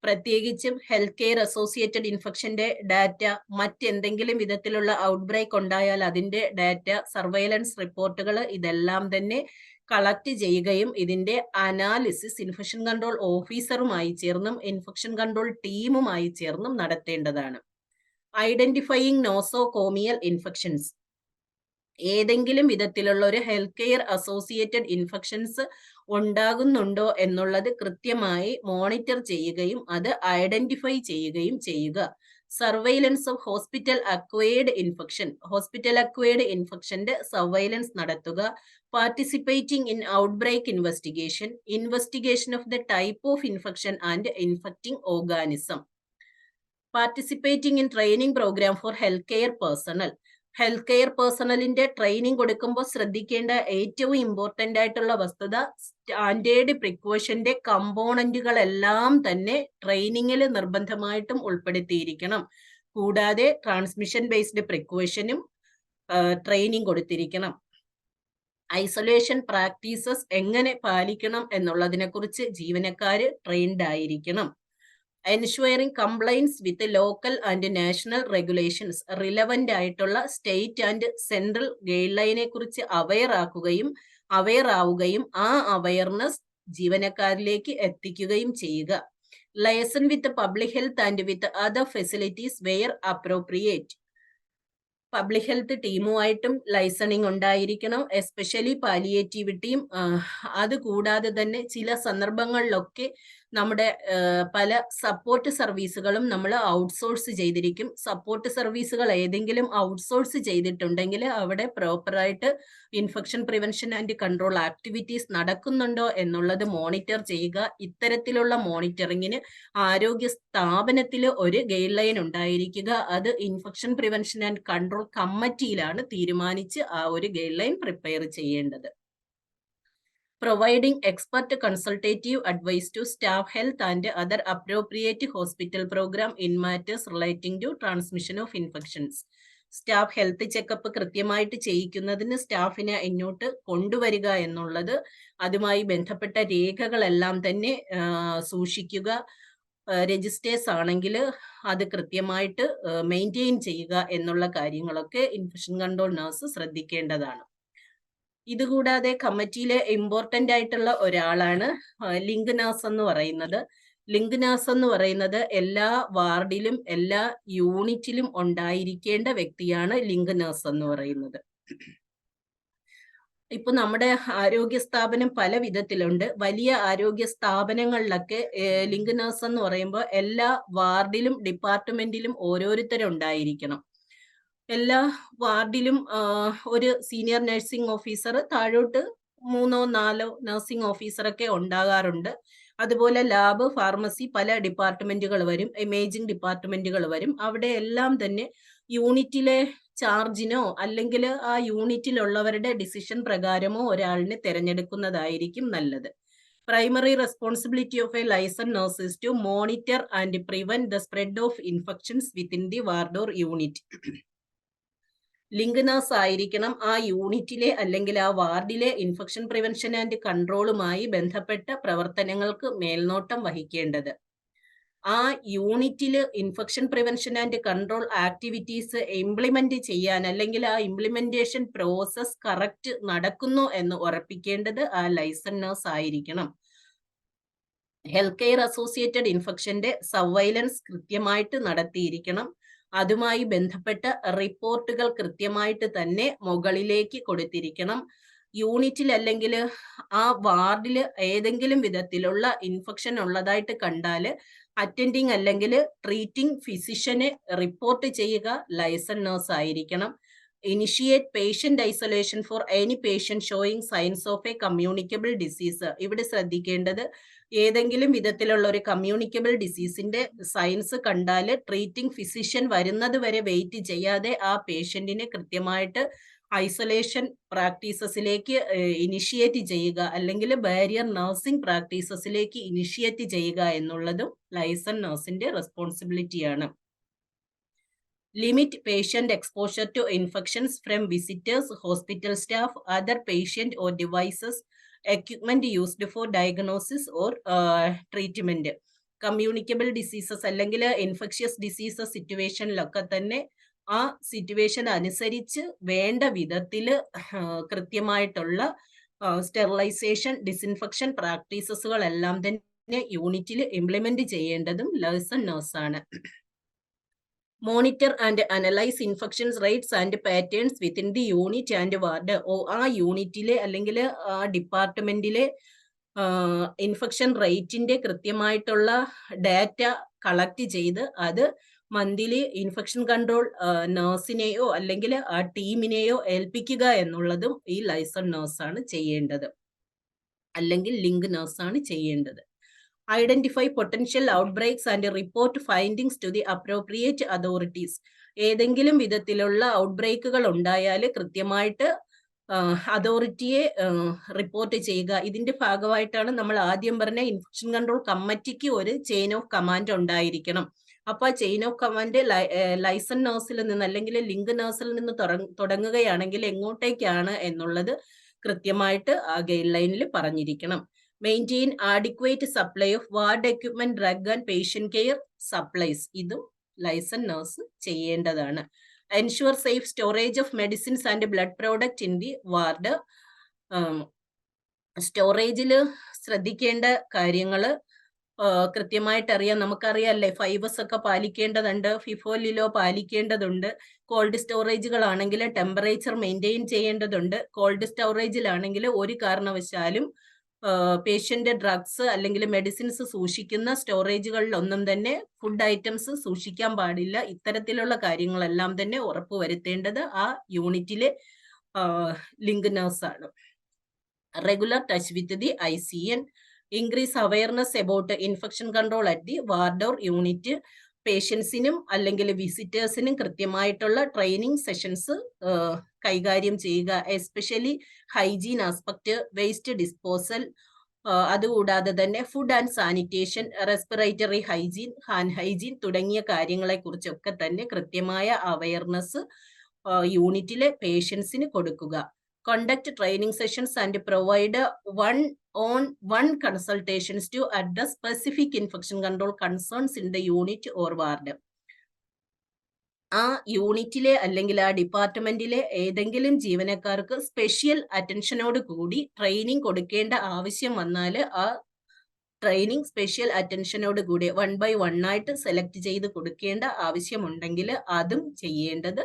പ്രത്യേകിച്ചും health care associated ഇൻഫെക്ഷന്റെ data, മറ്റെന്തെങ്കിലും വിധത്തിലുള്ള outbreak ഉണ്ടായാൽ അതിന്റെ ഡാറ്റ, സർവൈലൻസ് റിപ്പോർട്ടുകൾ, ഇതെല്ലാം തന്നെ കളക്ട് ചെയ്യുകയും ഇതിന്റെ അനാലിസിസ് ഇൻഫെക്ഷൻ കൺട്രോൾ ഓഫീസറുമായി ചേർന്നും ഇൻഫെക്ഷൻ കൺട്രോൾ ടീമുമായി ചേർന്നും നടത്തേണ്ടതാണ്. Identifying nosocomial infections. ഏതെങ്കിലും വിധത്തിലുള്ള ഒരു ഹെൽത്ത് കെയർ അസോസിയേറ്റഡ് ഇൻഫെക്ഷൻസ് ഉണ്ടാകുന്നുണ്ടോ എന്നുള്ളത് കൃത്യമായി മോണിറ്റർ ചെയ്യുകയും അത് ഐഡന്റിഫൈ ചെയ്യുകയും ചെയ്യുക. Surveillance of hospital acquired infection. Hospital acquired ഇൻഫെക്ഷന്റെ സർവൈലൻസ് നടത്തുക. Participating in outbreak investigation. Investigation of the type of infection and infecting organism. Participating in training program for health care personnel. Health care പേഴ്സണലിന്റെ training കൊടുക്കുമ്പോൾ ശ്രദ്ധിക്കേണ്ട ഏറ്റവും important ആയിട്ടുള്ള വസ്തുത, standard പ്രിക്കോഷന്റെ കമ്പോണന്റുകളെല്ലാം തന്നെ ട്രെയിനിങ്ങിൽ നിർബന്ധമായിട്ടും ഉൾപ്പെടുത്തിയിരിക്കണം. കൂടാതെ ട്രാൻസ്മിഷൻ ബേസ്ഡ് പ്രിക്കോഷനും ട്രെയിനിങ് കൊടുത്തിരിക്കണം. ഐസൊലേഷൻ പ്രാക്ടീസസ് എങ്ങനെ പാലിക്കണം എന്നുള്ളതിനെ കുറിച്ച് ജീവനക്കാര് ട്രെയിൻഡ് ആയിരിക്കണം. Ensuring compliance with local and national regulations. Relevant ആയിട്ടുള്ള സ്റ്റേറ്റ് ആൻഡ് സെൻട്രൽ ഗൈഡ് ലൈനെ കുറിച്ച് അവെയർ ആവുകയും ആ അവയർനെസ് ജീവനക്കാരിലേക്ക് എത്തിക്കുകയും ചെയ്യുക. liaison with the public health and with other facilities where appropriate. Public health ടീമുമായിട്ടും ലൈസണിങ് ഉണ്ടായിരിക്കണം, എസ്പെഷ്യലി പാലിയേറ്റീവ് ടീം. അതുകൂടാതെ തന്നെ ചില സന്ദർഭങ്ങളിലൊക്കെ നമ്മുടെ പല സപ്പോർട്ട് സർവീസുകളും നമ്മൾ ഔട്ട്സോഴ്സ് ചെയ്തിരിക്കും. സപ്പോർട്ട് സർവീസുകൾ ഏതെങ്കിലും ഔട്ട്സോഴ്സ് ചെയ്തിട്ടുണ്ടെങ്കിൽ അവിടെ പ്രോപ്പറായിട്ട് infection prevention and control activities നടക്കുന്നുണ്ടോ എന്നുള്ളത് മോണിറ്റർ ചെയ്യുക. ഇത്തരത്തിലുള്ള മോണിറ്ററിങ്ങിന് ആരോഗ്യ സ്ഥാപനത്തിൽ ഒരു ഗൈഡ് ലൈൻ ഉണ്ടായിരിക്കുക. അത് ഇൻഫെക്ഷൻ പ്രിവെൻഷൻ ആൻഡ് കൺട്രോൾ കമ്മിറ്റിയിലാണ് തീരുമാനിച്ച് ആ ഒരു ഗൈഡ് ലൈൻ പ്രിപ്പയർ ചെയ്യേണ്ടത്. Providing expert consultative advice to staff health and other appropriate hospital program in matters relating to transmission of infections. Staff health checkup കൃത്യമായിട്ട് ചെയ്യിക്കുന്നതിന് സ്റ്റാഫിനെ ഇങ്ങോട്ട് കൊണ്ടുവരിക എന്നുള്ളത്, അതുമായി ബന്ധപ്പെട്ട രേഖകളെല്ലാം തന്നെ സൂക്ഷിക്കുക. രജിസ്റ്റേഴ്സ് ആണെങ്കിൽ അത് കൃത്യമായിട്ട് മെയിൻറ്റെയിൻ ചെയ്യുക എന്നുള്ള കാര്യങ്ങളൊക്കെ ഇൻഫെക്ഷൻ കൺട്രോൾ നഴ്സ് ശ്രദ്ധിക്കേണ്ടതാണ്. ഇതുകൂടാതെ കമ്മിറ്റിയിലെ ഇമ്പോർട്ടൻ്റ് ആയിട്ടുള്ള ഒരാളാണ് ലിങ്ക് നഴ്സ് എന്ന് പറയുന്നത്. ലിങ്ക് നഴ്സ് എന്ന് പറയുന്നത് എല്ലാ വാർഡിലും എല്ലാ യൂണിറ്റിലും ഉണ്ടായിരിക്കേണ്ട വ്യക്തിയാണ് ലിങ്ക് നഴ്സ് എന്ന് പറയുന്നത്. ഇപ്പൊ നമ്മുടെ ആരോഗ്യ സ്ഥാപനം പല വിധത്തിലുണ്ട്. വലിയ ആരോഗ്യ സ്ഥാപനങ്ങളിലൊക്കെ ലിങ്ക് നഴ്സ് എന്ന് പറയുമ്പോൾ എല്ലാ വാർഡിലും ഡിപ്പാർട്ട്മെന്റിലും ഓരോരുത്തരും ഉണ്ടായിരിക്കണം. എല്ലാ വാർഡിലും ഒരു സീനിയർ നഴ്സിംഗ് ഓഫീസർ, താഴോട്ട് 3-4 നഴ്സിംഗ് ഓഫീസറൊക്കെ ഉണ്ടാകാറുണ്ട്. അതുപോലെ ലാബ്, ഫാർമസി, പല ഡിപ്പാർട്ട്മെന്റുകൾ വരും, ഇമേജിംഗ് ഡിപ്പാർട്ട്മെന്റുകൾ വരും. അവിടെ എല്ലാം തന്നെ യൂണിറ്റിലെ ചാർജിനോ അല്ലെങ്കിൽ ആ യൂണിറ്റിലുള്ളവരുടെ ഡിസിഷൻ പ്രകാരമോ ഒരാളിനെ തിരഞ്ഞെടുക്കുന്നതായിരിക്കും നല്ലത്. Primary responsibility of a licensed nurse is to monitor and prevent the spread of infections within the ward or unit. Link nurse ആയിരിക്കണം ആ യൂണിറ്റിലെ അല്ലെങ്കിൽ ആ വാർഡിലെ ഇൻഫെക്ഷൻ പ്രിവെൻഷൻ ആൻഡ് കൺട്രോളുമായി ബന്ധപ്പെട്ട പ്രവർത്തനങ്ങൾക്ക് മേൽനോട്ടം വഹിക്കേണ്ടത്. ആ യൂണിറ്റിൽ infection prevention and control activities implement ചെയ്യാൻ അല്ലെങ്കിൽ ആ ഇംപ്ലിമെന്റേഷൻ പ്രോസസ് കറക്റ്റ് നടക്കുന്നു എന്ന് ഉറപ്പിക്കേണ്ടത് ആ ലൈസൻസ് നഴ്സ് ആയിരിക്കണം. ഹെൽത്ത് കെയർ അസോസിയേറ്റഡ് ഇൻഫെക്ഷന്റെ സർവൈലൻസ് കൃത്യമായിട്ട് നടത്തിയിരിക്കണം. അതുമായി ബന്ധപ്പെട്ട റിപ്പോർട്ടുകൾ കൃത്യമായിട്ട് തന്നെ മുകളിലേക്ക് കൊടുത്തിരിക്കണം. യൂണിറ്റിൽ അല്ലെങ്കിൽ ആ വാർഡിൽ ഏതെങ്കിലും വിധത്തിലുള്ള ഇൻഫെക്ഷൻ ഉള്ളതായിട്ട് കണ്ടാൽ അറ്റൻഡിങ് അല്ലെങ്കിൽ ട്രീറ്റിംഗ് ഫിസിഷ്യനെ റിപ്പോർട്ട് ചെയ്യുക ലൈസൻസ് നഴ്സ് ആയിരിക്കണം. Initiate patient isolation for any patient showing signs of a communicable disease. ഇവിടെ ശ്രദ്ധിക്കേണ്ടത്, ഏതെങ്കിലും വിധത്തിലുള്ള ഒരു കമ്മ്യൂണിക്കബിൾ ഡിസീസിന്റെ സൈൻസ് കണ്ടാൽ ട്രീറ്റിംഗ് ഫിസിഷ്യൻ വരുന്നത് വരെ വെയിറ്റ് ചെയ്യാതെ ആ പേഷ്യന്റിനെ കൃത്യമായിട്ട് ഐസൊലേഷൻ പ്രാക്ടീസസിലേക്ക് ഇനിഷ്യേറ്റ് ചെയ്യുക അല്ലെങ്കിൽ ബാരിയർ നഴ്സിംഗ് പ്രാക്ടീസസിലേക്ക് ഇനിഷ്യേറ്റ് ചെയ്യുക എന്നുള്ളതും licence നഴ്സിന്റെ റെസ്പോൺസിബിലിറ്റിയാണ്. Limit patient exposure to infections from visitors, hospital staff, other patient or devices, equipment used for diagnosis or treatment. Communicable diseases അല്ലെങ്കിൽ ഇൻഫെക്ഷ്യസ് ഡിസീസസ് സിറ്റുവേഷനിലൊക്കെ തന്നെ ആ സിറ്റുവേഷൻ അനുസരിച്ച് വേണ്ട വിധത്തിൽ കൃത്യമായിട്ടുള്ള സ്റ്റെറിലൈസേഷൻ, ഡിസിൻഫെക്ഷൻ പ്രാക്ടീസസുകളെല്ലാം തന്നെ യൂണിറ്റിൽ ഇംപ്ലിമെന്റ് ചെയ്യേണ്ടതും ലൈസൻസ് നഴ്സാണ്. Monitor and analyse infections rates and patterns within the unit and ward. ആ യൂണിറ്റിലെ അല്ലെങ്കിൽ ആ ഡിപ്പാർട്ട്മെന്റിലെ ഇൻഫെക്ഷൻ റേറ്റിന്റെ കൃത്യമായിട്ടുള്ള ഡാറ്റ കളക്ട് ചെയ്ത് അത് മന്ത്ലി ഇൻഫെക്ഷൻ കൺട്രോൾ നഴ്സിനെയോ അല്ലെങ്കിൽ ആ ടീമിനെയോ ഏൽപ്പിക്കുക എന്നുള്ളതും ഈ ലൈസൻസ് നഴ്സാണ് ചെയ്യേണ്ടത്, അല്ലെങ്കിൽ ലിങ്ക് നഴ്സാണ് ചെയ്യേണ്ടത്. Identify potential outbreaks and report findings to the appropriate authorities. ഏതെങ്കിലും വിധത്തിലുള്ള ഔട്ട്ബ്രേക്കുകൾ ഉണ്ടായാൽ കൃത്യമായിട്ട് അതോറിറ്റിയെ റിപ്പോർട്ട് ചെയ്യുക. ഇതിന്റെ ഭാഗമായിട്ടാണ് നമ്മൾ ആദ്യം പറഞ്ഞ ഇൻഫെക്ഷൻ കൺട്രോൾ കമ്മിറ്റിക്ക് ഒരു ചെയിൻ ഓഫ് കമാൻഡ് ഉണ്ടായിരിക്കണം. അപ്പൊ ആ ചെയിൻ ഓഫ് കമാൻഡ് ലൈസൻസ് നഴ്സിൽ നിന്ന് അല്ലെങ്കിൽ ലിങ്ക് നഴ്സിൽ നിന്ന് തുടങ്ങുകയാണെങ്കിൽ എങ്ങോട്ടേക്കാണ് എന്നുള്ളത് കൃത്യമായിട്ട് ആ ഗൈഡ് ലൈനിൽ പറഞ്ഞിരിക്കണം. Maintain adequate supply of ward equipment, drug and patient care supplies. ഇതും ലൈസൻസ് നഴ്സ് ചെയ്യേണ്ടതാണ്. Ensure safe storage of medicines and blood product in the ward. സ്റ്റോറേജിൽ ശ്രദ്ധിക്കേണ്ട കാര്യങ്ങൾ കൃത്യമായിട്ടറിയാം. നമുക്കറിയാല്ലേ 5S ഒക്കെ പാലിക്കേണ്ടതുണ്ട്. ഫിഫോ പാലിക്കേണ്ടതുണ്ട്. കോൾഡ് സ്റ്റോറേജുകളാണെങ്കിൽ ടെമ്പറേച്ചർ മെയിൻറ്റെയിൻ ചെയ്യേണ്ടതുണ്ട്. കോൾഡ് സ്റ്റോറേജിലാണെങ്കിൽ ഒരു കാരണവശാലും പേഷ്യന്റ് ഡ്രഗ്സ് അല്ലെങ്കിൽ മെഡിസിൻസ് സൂക്ഷിക്കുന്ന സ്റ്റോറേജുകളിലൊന്നും തന്നെ ഫുഡ് ഐറ്റംസ് സൂക്ഷിക്കാൻ പാടില്ല. ഇത്തരത്തിലുള്ള കാര്യങ്ങളെല്ലാം തന്നെ ഉറപ്പുവരുത്തേണ്ടത് ആ യൂണിറ്റിലെ ലിങ്ക് നഴ്സാണ്. Regular touch with the ICN, increase awareness about infection control at the ward or unit. പേഷ്യൻസിനും അല്ലെങ്കിൽ വിസിറ്റേഴ്സിനും കൃത്യമായിട്ടുള്ള ട്രെയിനിങ് സെഷൻസ് കൈകാര്യം ചെയ്യുക. Especially hygiene aspect, waste disposal, അതുകൂടാതെ തന്നെ food and sanitation, respiratory hygiene, hand hygiene തുടങ്ങിയ കാര്യങ്ങളെ കുറിച്ചൊക്കെ തന്നെ കൃത്യമായ അവയർനെസ് യൂണിറ്റിലെ പേഷ്യൻസിന് കൊടുക്കുക. Conduct training sessions and provide one-on-one consultations to address specific infection control concerns in the unit or ward. ആ യൂണിറ്റിലെ അല്ലെങ്കിൽ ആ ഡിപ്പാർട്ട്മെന്റിലെ ഏതെങ്കിലും ജീവനക്കാർക്ക് സ്പെഷ്യൽ അറ്റൻഷനോട് കൂടി ട്രെയിനിങ് കൊടുക്കേണ്ട ആവശ്യം വന്നാൽ ആ ട്രെയിനിങ് സ്പെഷ്യൽ അറ്റൻഷനോട് കൂടി 1 by 1 ആയിട്ട് സെലക്ട് ചെയ്ത് കൊടുക്കേണ്ട ആവശ്യമുണ്ടെങ്കിൽ അതും ചെയ്യേണ്ടത്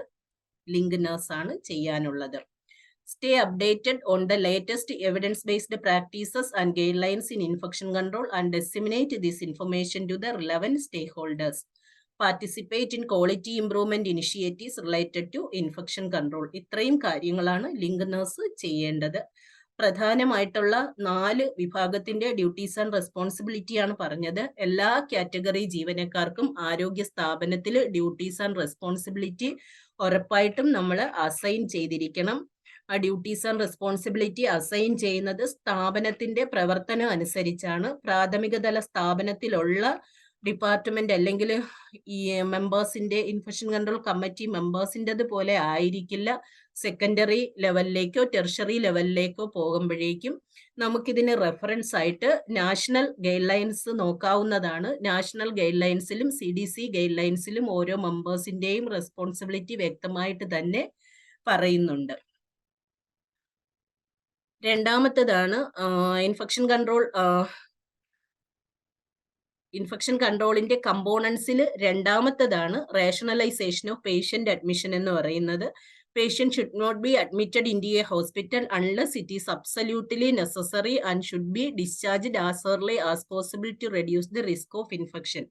ലിങ്ക് നഴ്സ് ആണ് ചെയ്യാനുള്ളത്. Stay updated on the latest evidence-based practices and guidelines in infection control and disseminate this information to the relevant stakeholders. Participate in quality improvement initiatives related to infection control. ഇത്രയും കാര്യങ്ങളാണ് link nurse ചെയ്യേണ്ടത്. പ്രധാനമായിട്ടുള്ള 4 വിഭാഗത്തിന്റെ duties and responsibility ആണ് പറഞ്ഞത്. എല്ലാ category ജീവനക്കാർക്കും ആരോഗ്യ സ്ഥാപനത്തിൽ ഡ്യൂട്ടീസ് ആൻഡ് റെസ്പോൺസിബിലിറ്റി ഉറപ്പായിട്ടും നമ്മൾ അസൈൻ ചെയ്തിരിക്കണം. ആ ഡ്യൂട്ടീസ് ആൻഡ് റെസ്പോൺസിബിലിറ്റി അസൈൻ ചെയ്യുന്നത് സ്ഥാപനത്തിന്റെ പ്രവർത്തനം അനുസരിച്ചാണ്. പ്രാഥമിക തല സ്ഥാപനത്തിലുള്ള ഡിപ്പാർട്ട്മെന്റ് അല്ലെങ്കിൽ ഈ മെമ്പേഴ്സിന്റെ ഇൻഫെക്ഷൻ കൺട്രോൾ കമ്മിറ്റി മെമ്പേഴ്സിൻ്റെത് പോലെ ആയിരിക്കില്ല. സെക്കൻഡറി ലെവലിലേക്കോ ടെർഷറി ലെവലിലേക്കോ പോകുമ്പോഴേക്കും നമുക്കിതിന് റെഫറൻസ് ആയിട്ട് നാഷണൽ ഗൈഡ് ലൈൻസ് നോക്കാവുന്നതാണ്. നാഷണൽ ഗൈഡ് ലൈൻസിലും CDC ഗൈഡ് ലൈൻസിലും ഓരോ മെമ്പേഴ്സിന്റെയും റെസ്പോൺസിബിലിറ്റി വ്യക്തമായിട്ട് തന്നെ പറയുന്നുണ്ട്. രണ്ടാമത്തേതാണ് ഇൻഫെക്ഷൻ കൺട്രോളിന്റെ കമ്പോണൻസിൽ രണ്ടാമത്തേതാണ് റേഷണലൈസേഷൻ ഓഫ് പേഷ്യന്റ് അഡ്മിഷൻ എന്ന് പറയുന്നത്. Patient should not be admitted into a hospital unless it is absolutely necessary and should be discharged as early as possible to reduce the risk of infection.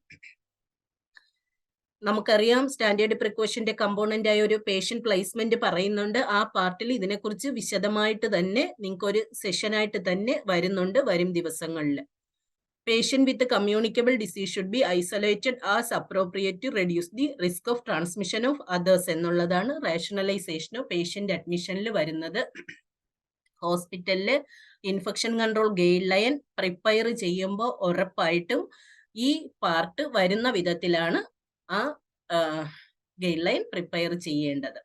നമുക്കറിയാം standard പ്രിക്കോഷന്റെ component ആയ ഒരു patient placement പറയുന്നുണ്ട്. ആ പാർട്ടിൽ ഇതിനെക്കുറിച്ച് വിശദമായിട്ട് തന്നെ നിങ്ങൾക്ക് ഒരു സെഷനായിട്ട് തന്നെ വരുന്നുണ്ട് വരും ദിവസങ്ങളിൽ. Patient with communicable disease should be isolated as appropriate to reduce the risk of transmission of others എന്നുള്ളതാണ് റേഷണലൈസേഷൻ ഓഫ് പേഷ്യന്റ് അഡ്മിഷനിൽ വരുന്നത്. ഹോസ്പിറ്റലിൽ infection control guideline prepare ചെയ്യുമ്പോൾ ഉറപ്പായിട്ടും ഈ പാർട്ട് വരുന്ന വിധത്തിലാണ് ആ ഗൈഡ് ലൈൻ പ്രിപ്പയർ ചെയ്യേണ്ടത്.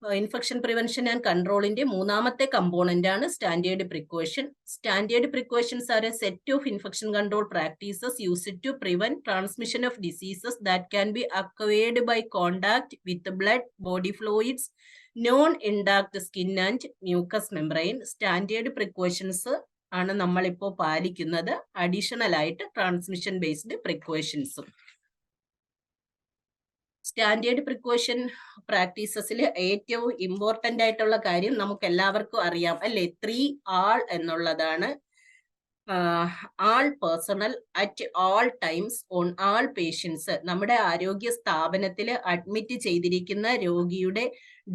ഇൻഫെക്ഷൻ പ്രിവെൻഷൻ ആൻഡ് കൺട്രോളിന്റെ മൂന്നാമത്തെ കമ്പോണന്റ് ആണ് standard precaution. Standard precautions are a set of infection control practices used to prevent transmission of diseases that can be acquired by contact with blood, body fluids, non intact skin and mucous membrane. Standard precautions ആണ് നമ്മളിപ്പോൾ പാലിക്കുന്നത്. Additional ആയിട്ട് transmission based പ്രിക്കോഷൻസും. Standard precaution പ്രാക്ടീസസിൽ ഏറ്റവും important ആയിട്ടുള്ള കാര്യം നമുക്ക് എല്ലാവർക്കും അറിയാം അല്ലെ, 3R എന്നുള്ളതാണ്. All personnel at all times on all patients. നമ്മുടെ ആരോഗ്യ സ്ഥാപനത്തിൽ അഡ്മിറ്റ് ചെയ്തിരിക്കുന്ന രോഗിയുടെ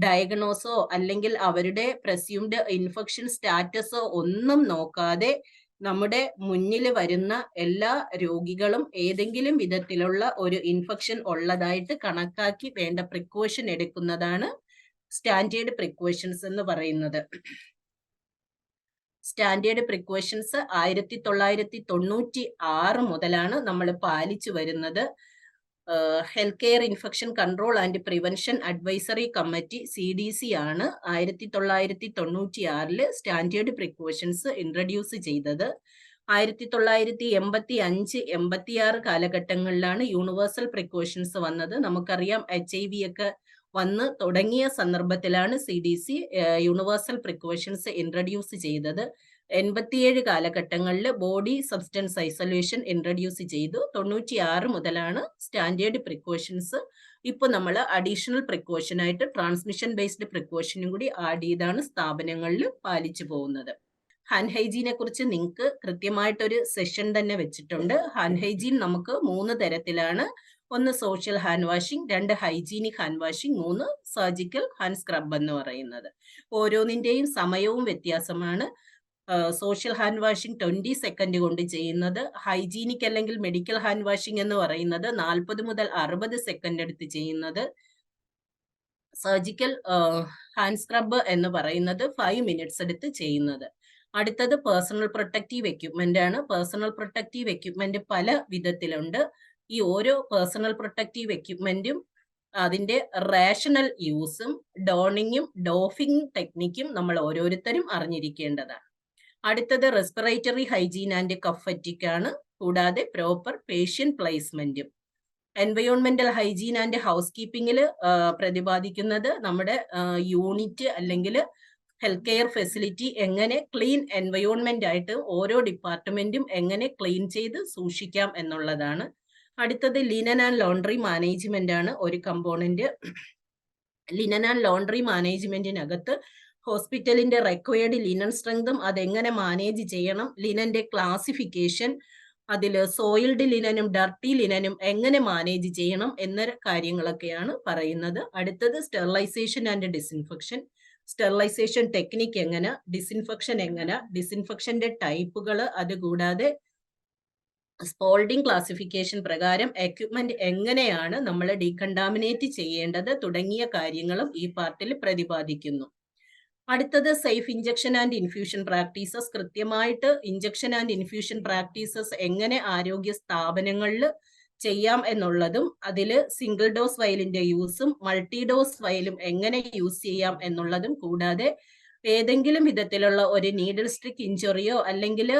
ഡയഗ്നോസോ അല്ലെങ്കിൽ അവരുടെ പ്രസ്യൂംഡ് ഇൻഫെക്ഷൻ സ്റ്റാറ്റസോ ഒന്നും നോക്കാതെ നമ്മുടെ മുന്നിൽ വരുന്ന എല്ലാ രോഗികളും ഏതെങ്കിലും വിധത്തിലുള്ള ഒരു ഇൻഫെക്ഷൻ ഉള്ളതായിട്ട് കണക്കാക്കി വേണ്ട പ്രിക്കോഷൻ എടുക്കുന്നതാണ് സ്റ്റാൻഡേർഡ് പ്രിക്കോഷൻസ് എന്ന് പറയുന്നത്. സ്റ്റാൻഡേർഡ് പ്രിക്കോഷൻസ് 1996 മുതലാണ് നമ്മൾ പാലിച്ചു വരുന്നത്. Health care infection control and prevention advisory committee CDC ആണ് 1996 സ്റ്റാൻഡേർഡ് പ്രിക്കോഷൻസ് ഇൻട്രൊഡ്യൂസ് ചെയ്തത്. 1985-86 കാലഘട്ടങ്ങളിലാണ് യൂണിവേഴ്സൽ പ്രിക്കോഷൻസ് വന്നത്. നമുക്കറിയാം HIV ഒക്കെ വന്ന് തുടങ്ങിയ സന്ദർഭത്തിലാണ് CDC യൂണിവേഴ്സൽ പ്രിക്കോഷൻസ് ഇൻട്രൊഡ്യൂസ് ചെയ്തത്. 87 കാലഘട്ടങ്ങളിൽ ബോഡി സബ്സ്റ്റൻസ് ഐസൊലേഷൻ ഇൻട്രൊഡ്യൂസ് ചെയ്തു. 96 മുതലാണ് സ്റ്റാൻഡേർഡ് പ്രിക്കോഷൻസ്. ഇപ്പൊ നമ്മൾ അഡീഷണൽ പ്രിക്കോഷൻ ആയിട്ട് ട്രാൻസ്മിഷൻ ബേസ്ഡ് പ്രിക്കോഷനും കൂടി ആഡ് ചെയ്താണ് സ്ഥാപനങ്ങളിൽ പാലിച്ചു പോകുന്നത്. ഹാൻഡ് ഹൈജീനെ കുറിച്ച് നിങ്ങൾക്ക് കൃത്യമായിട്ടൊരു സെഷൻ തന്നെ വെച്ചിട്ടുണ്ട്. ഹാൻഡ് ഹൈജീൻ നമുക്ക് 3 തരത്തിലാണ്. 1 social hand washing, 2 hygienic hand washing, 3 surgical hand scrub എന്ന് പറയുന്നത്. ഓരോന്നിന്റെയും സമയവും വ്യത്യാസമാണ്. സോഷ്യൽ ഹാൻഡ് വാഷിംഗ് 20 സെക്കൻഡ് കൊണ്ട് ചെയ്യുന്നത്. ഹൈജീനിക് അല്ലെങ്കിൽ മെഡിക്കൽ ഹാൻഡ് വാഷിംഗ് എന്ന് പറയുന്നത് 40 മുതൽ 60 സെക്കൻഡ് എടുത്ത് ചെയ്യുന്നത്. സർജിക്കൽ ഹാൻഡ് സ്ക്രബ് എന്ന് പറയുന്നത് 5 മിനിറ്റ്സ് എടുത്ത് ചെയ്യുന്നത്. അടുത്തത് പേഴ്സണൽ പ്രൊട്ടക്റ്റീവ് എക്യുപ്മെന്റ് ആണ്. പേഴ്സണൽ പ്രൊട്ടക്റ്റീവ് എക്യുപ്മെന്റ് പല വിധത്തിലുണ്ട്. ഈ ഓരോ പേഴ്സണൽ പ്രൊട്ടക്റ്റീവ് എക്യുപ്മെന്റും അതിന്റെ റേഷണൽ യൂസും ഡോണിങ്ങും ഡോഫിംഗ് ടെക്നിക്കും നമ്മൾ ഓരോരുത്തരും അറിഞ്ഞിരിക്കേണ്ടതാണ്. അടുത്തത് റെസ്പിറേറ്ററി ഹൈജീൻ ആൻഡ് കഫ് ഫറ്റിക് ആണ്. കൂടാതെ പ്രോപ്പർ പേഷ്യന്റ് പ്ലേസ്മെന്റും. എൻവയോൺമെന്റൽ ഹൈജീൻ ആൻഡ് ഹൗസ് കീപ്പിംഗിൽ പ്രതിപാദിക്കുന്നത് നമ്മുടെ യൂണിറ്റ് അല്ലെങ്കിൽ ഹെൽത്ത് കെയർ ഫെസിലിറ്റി എങ്ങനെ ക്ലീൻ എൻവയോൺമെന്റ് ആയിട്ട് ഓരോ ഡിപ്പാർട്ട്മെന്റും എങ്ങനെ ക്ലീൻ ചെയ്ത് സൂക്ഷിക്കാം എന്നുള്ളതാണ്. അടുത്തത് ലിനൻ ആൻഡ് ലോണ്ടറി മാനേജ്മെന്റ് ആണ് ഒരു കമ്പോണന്റ്. ലിനൻ ആൻഡ് ലോണ്ടറി മാനേജ്മെന്റിനകത്ത് ഹോസ്പിറ്റലിന്റെ റെക്വയർഡ് ലിനൻ സ്ട്രെങ്തും അതെങ്ങനെ മാനേജ് ചെയ്യണം, ലിനന്റെ ക്ലാസിഫിക്കേഷൻ, അതിൽ സോയിൽഡ് ലിനനും ഡർട്ടി ലിനനും എങ്ങനെ മാനേജ് ചെയ്യണം എന്ന കാര്യങ്ങളൊക്കെയാണ് പറയുന്നത്. അടുത്തത് sterilisation and disinfection. Sterilisation technique എങ്ങനെ, ഡിസിൻഫെക്ഷൻ എങ്ങനെ, ഡിസിൻഫെക്ഷന്റെ ടൈപ്പുകൾ, അതുകൂടാതെ സ്പോൾഡിംഗ് ക്ലാസിഫിക്കേഷൻ പ്രകാരം എക്യുപ്മെന്റ് എങ്ങനെയാണ് നമ്മൾ ഡീകണ്ടാമിനേറ്റ് ചെയ്യേണ്ടത് തുടങ്ങിയ കാര്യങ്ങളും ഈ പാർട്ടിൽ പ്രതിപാദിക്കുന്നു. അടുത്തത് safe injection and infusion practices. കൃത്യമായിട്ട് ഇഞ്ചക്ഷൻ ആൻഡ് ഇൻഫ്യൂഷൻ പ്രാക്ടീസസ് എങ്ങനെ ആരോഗ്യ സ്ഥാപനങ്ങളിൽ ചെയ്യാം എന്നുള്ളതും അതിൽ സിംഗിൾ ഡോസ് വയലിന്റെ യൂസും മൾട്ടി ഡോസ് വയലും എങ്ങനെ യൂസ് ചെയ്യാം എന്നുള്ളതും, കൂടാതെ ഏതെങ്കിലും വിധത്തിലുള്ള ഒരു നീഡിൽ സ്ട്രിക്ക് ഇഞ്ചുറിയോ അല്ലെങ്കിൽ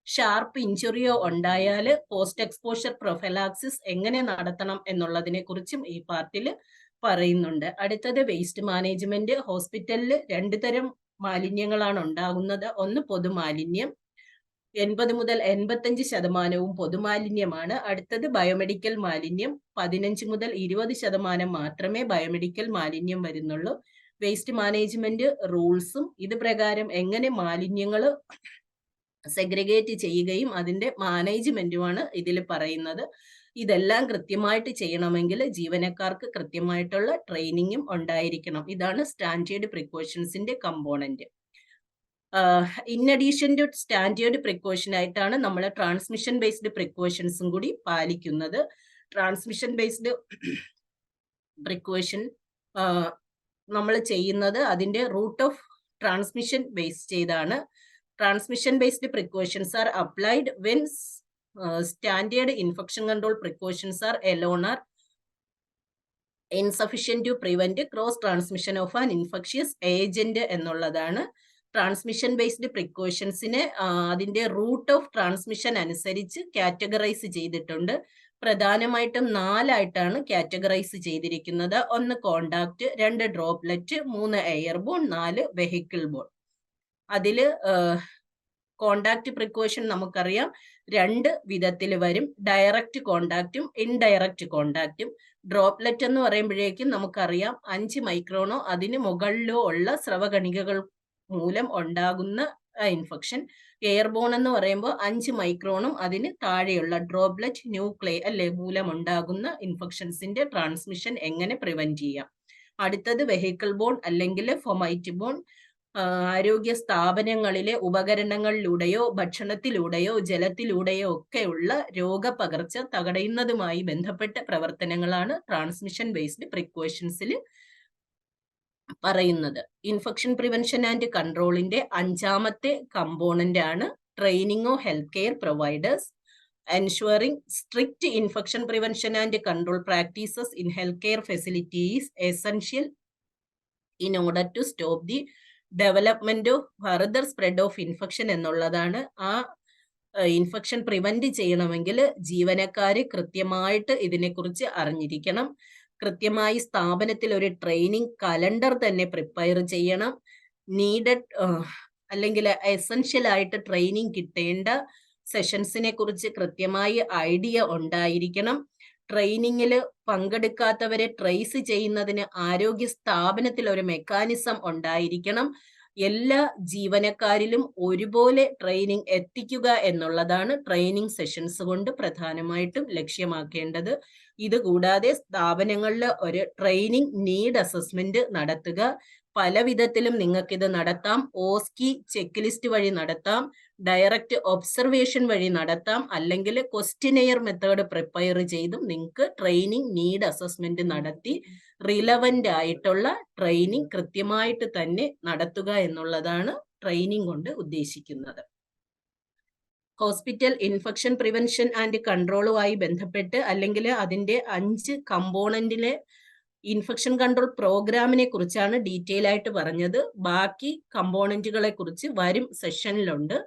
ഷാർപ്പ് ഇഞ്ചുറിയോ ഉണ്ടായാൽ പോസ്റ്റ് എക്സ്പോഷർ പ്രൊഫലാക്സിസ് എങ്ങനെ നടത്തണം എന്നുള്ളതിനെ കുറിച്ചും ഈ പാർട്ടിൽ പറയുന്നുണ്ട്. അടുത്തത് വേസ്റ്റ് മാനേജ്മെന്റ്. ഹോസ്പിറ്റലിൽ 2 തരം മാലിന്യങ്ങളാണ് ഉണ്ടാകുന്നത്. ഒന്ന് പൊതുമാലിന്യം, 80 മുതൽ 85% പൊതുമാലിന്യമാണ്. അടുത്തത് ബയോമെഡിക്കൽ മാലിന്യം, 15 മുതൽ 20% മാത്രമേ ബയോമെഡിക്കൽ മാലിന്യം വരുന്നുള്ളൂ. വേസ്റ്റ് മാനേജ്മെന്റ് റൂൾസും ഇത് പ്രകാരം എങ്ങനെ മാലിന്യങ്ങൾ സെഗ്രിഗേറ്റ് ചെയ്യുകയും അതിന്റെ മാനേജ്മെന്റുമാണ് ഇതിൽ പറയുന്നത്. ഇതെല്ലാം കൃത്യമായിട്ട് ചെയ്യണമെങ്കിൽ ജീവനക്കാർക്ക് കൃത്യമായിട്ടുള്ള ട്രെയിനിങ്ങും ഉണ്ടായിരിക്കണം. ഇതാണ് സ്റ്റാൻഡേർഡ് പ്രിക്കോഷൻസിന്റെ component. In addition to standard precaution ആയിട്ടാണ് നമ്മൾ ട്രാൻസ്മിഷൻ ബേസ്ഡ് പ്രിക്കോഷൻസും കൂടി പാലിക്കുന്നത്. ട്രാൻസ്മിഷൻ ബേസ്ഡ് പ്രിക്കോഷൻ നമ്മൾ ചെയ്യുന്നത് അതിന്റെ റൂട്ട് ഓഫ് ട്രാൻസ്മിഷൻ ബേസ് ചെയ്താണ്. Transmission based precautions R applied when standard infection control precautions are alone are insufficient to prevent cross transmission of an infectious agent എന്നുള്ളതാണ്. Transmission based പ്രിക്കോഷൻസിനെ അതിന്റെ route of transmission അനുസരിച്ച് categorise ചെയ്തിട്ടുണ്ട്. പ്രധാനമായിട്ടും 4 ആയിട്ടാണ് categorise ചെയ്തിരിക്കുന്നത്. 1 contact, 2 droplet, 3 airborne, 4 vehicle borne. അതില് contact precaution നമുക്കറിയാം 2 വിധത്തിൽ വരും. ഡയറക്റ്റ് കോണ്ടാക്റ്റും ഇൻഡയറക്റ്റ് കോണ്ടാക്റ്റും. ഡ്രോപ്ലെറ്റ് എന്ന് പറയുമ്പോഴേക്കും നമുക്കറിയാം 5 മൈക്രോണോ അതിന് മുകളിലോ ഉള്ള സ്രവകണികകൾ മൂലം ഉണ്ടാകുന്ന ഇൻഫെക്ഷൻ. എയർബോൺ എന്ന് പറയുമ്പോൾ 5 മൈക്രോണും അതിന് താഴെയുള്ള ഡ്രോപ്ലെറ്റ് ന്യൂക്ലിയ അല്ലെ മൂലം ഉണ്ടാകുന്ന ഇൻഫെക്ഷൻസിന്റെ ട്രാൻസ്മിഷൻ എങ്ങനെ പ്രിവെന്റ് ചെയ്യാം. അടുത്തത് വെഹിക്കിൾ ബോൺ അല്ലെങ്കിൽ ഫൊമൈറ്റ് ബോൺ. ആരോഗ്യ സ്ഥാപനങ്ങളിലെ ഉപകരണങ്ങളിലൂടെയോ ഭക്ഷണത്തിലൂടെയോ ജലത്തിലൂടെയോ ഒക്കെയുള്ള രോഗപകർച്ച തടയുന്നതുമായി ബന്ധപ്പെട്ട പ്രവർത്തനങ്ങളാണ് ട്രാൻസ്മിഷൻ ബേസ്ഡ് പ്രിക്കോഷൻസിൽ പറയുന്നത്. ഇൻഫെക്ഷൻ പ്രിവെൻഷൻ ആൻഡ് കൺട്രോളിന്റെ 5ാമത്തെ കമ്പോണന്റ് ആണ് training of health care providers. Ensuring strict infection prevention and control practices in health care facility is essential in order to stop the development of further spread of infection എന്നുള്ളതാണ്. ആ infection prevent ചെയ്യണമെങ്കിൽ ജീവനക്കാര് കൃത്യമായിട്ട് ഇതിനെക്കുറിച്ച് അറിഞ്ഞിരിക്കണം. കൃത്യമായി സ്ഥാപനത്തിൽ ഒരു ട്രെയിനിങ് കലണ്ടർ തന്നെ പ്രിപ്പയർ ചെയ്യണം. നീഡഡ് അല്ലെങ്കിൽ എസൻഷ്യൽ ആയിട്ട് ട്രെയിനിങ് കിട്ടേണ്ട സെഷൻസിനെ കുറിച്ച് കൃത്യമായി ഐഡിയ ഉണ്ടായിരിക്കണം. ട്രെയിനിങ്ങിൽ പങ്കെടുക്കാത്തവരെ ട്രേസ് ചെയ്യുന്നതിന് ആരോഗ്യ സ്ഥാപനത്തിൽ ഒരു മെക്കാനിസം ഉണ്ടായിരിക്കണം. എല്ലാ ജീവനക്കാരിലും ഒരുപോലെ ട്രെയിനിങ് എത്തിക്കുക എന്നുള്ളതാണ് ട്രെയിനിങ് സെഷൻസ് കൊണ്ട് പ്രധാനമായിട്ടും ലക്ഷ്യമാക്കേണ്ടത്. ഇതുകൂടാതെ സ്ഥാപനങ്ങളിൽ ഒരു ട്രെയിനിങ് നീഡ് അസസ്മെന്റ് നടത്തുക. പല വിധത്തിലും നിങ്ങൾക്കിത് നടത്താം. ഓസ്കി ചെക്ക് ലിസ്റ്റ് വഴി നടത്താം, ഡയറക്റ്റ് ഒബ്സർവേഷൻ വഴി നടത്താം, അല്ലെങ്കിൽ ക്വസ്റ്റിനെയർ മെത്തേഡ് പ്രിപ്പയർ ചെയ്തും നിങ്ങൾക്ക് ട്രെയിനിങ് നീഡ് അസസ്മെന്റ് നടത്തി റിലവന്റ് ആയിട്ടുള്ള ട്രെയിനിങ് കൃത്യമായിട്ട് തന്നെ നടത്തുക എന്നുള്ളതാണ് ട്രെയിനിങ് കൊണ്ട് ഉദ്ദേശിക്കുന്നത്. ഹോസ്പിറ്റൽ ഇൻഫെക്ഷൻ പ്രിവെൻഷൻ ആൻഡ് കൺട്രോളുമായി ബന്ധപ്പെട്ട് അല്ലെങ്കിൽ അതിൻ്റെ 5 കമ്പോണന്റിലെ ഇൻഫെക്ഷൻ കൺട്രോൾ പ്രോഗ്രാമിനെ കുറിച്ചാണ് ഡീറ്റെയിൽ ആയിട്ട് പറഞ്ഞത്. ബാക്കി കമ്പോണന്റുകളെ കുറിച്ച് വരും സെഷനിലുണ്ട്.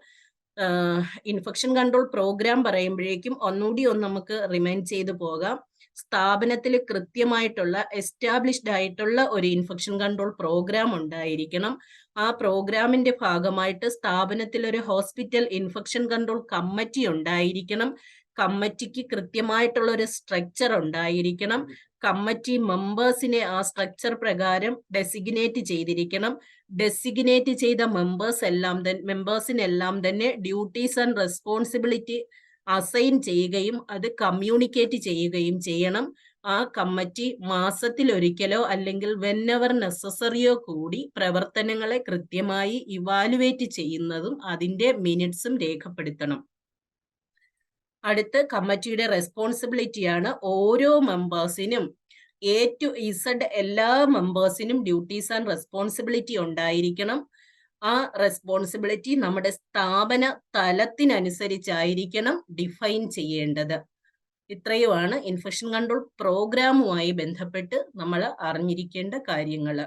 ഇൻഫെക്ഷൻ കൺട്രോൾ പ്രോഗ്രാം പറയുമ്പോഴേക്കും ഒന്നുകൂടി നമുക്ക് റിമൈൻഡ് ചെയ്തു പോകാം. സ്ഥാപനത്തിൽ കൃത്യമായിട്ടുള്ള എസ്റ്റാബ്ലിഷ്ഡ് ആയിട്ടുള്ള ഒരു ഇൻഫെക്ഷൻ കൺട്രോൾ പ്രോഗ്രാം ഉണ്ടായിരിക്കണം. ആ പ്രോഗ്രാമിന്റെ ഭാഗമായിട്ട് സ്ഥാപനത്തിൽ ഒരു ഹോസ്പിറ്റൽ ഇൻഫെക്ഷൻ കൺട്രോൾ കമ്മിറ്റി ഉണ്ടായിരിക്കണം. കമ്മിറ്റിക്ക് കൃത്യമായിട്ടുള്ള ഒരു സ്ട്രക്ചർ ഉണ്ടായിരിക്കണം. കമ്മിറ്റി മെമ്പേഴ്സിനെ ആ സ്ട്രക്ചർ പ്രകാരം ഡെസിഗ്നേറ്റ് ചെയ്തിരിക്കണം. ഡെസിഗ്നേറ്റ് ചെയ്ത മെമ്പേഴ്സിനെല്ലാം തന്നെ ഡ്യൂട്ടീസ് ആൻഡ് റെസ്പോൺസിബിലിറ്റി അസൈൻ ചെയ്യുകയും അത് കമ്മ്യൂണിക്കേറ്റ് ചെയ്യുകയും ചെയ്യണം. ആ കമ്മിറ്റി മാസത്തിലൊരിക്കലോ അല്ലെങ്കിൽ വെന്നെവർ നെസസറിയോ കൂടി പ്രവർത്തനങ്ങളെ കൃത്യമായി ഇവാലുവേറ്റ് ചെയ്യുന്നതും അതിന്റെ മിനിറ്റ്സും രേഖപ്പെടുത്തണം. അടുത്ത കമ്മിറ്റിയുടെ റെസ്പോൺസിബിലിറ്റിയാണ് ഓരോ മെമ്പേഴ്സിനും A to Z എല്ലാ മെമ്പേഴ്സിനും ഡ്യൂട്ടീസ് ആൻഡ് റെസ്പോൺസിബിലിറ്റി ഉണ്ടായിരിക്കണം. ആ റെസ്പോൺസിബിലിറ്റി നമ്മുടെ സ്ഥാപന തലത്തിനനുസരിച്ചായിരിക്കണം ഡിഫൈൻ ചെയ്യേണ്ടത്. ഇത്രയുമാണ് ഇൻഫെക്ഷൻ കൺട്രോൾ പ്രോഗ്രാമുമായി ബന്ധപ്പെട്ട് നമ്മൾ അറിഞ്ഞിരിക്കേണ്ട കാര്യങ്ങൾ.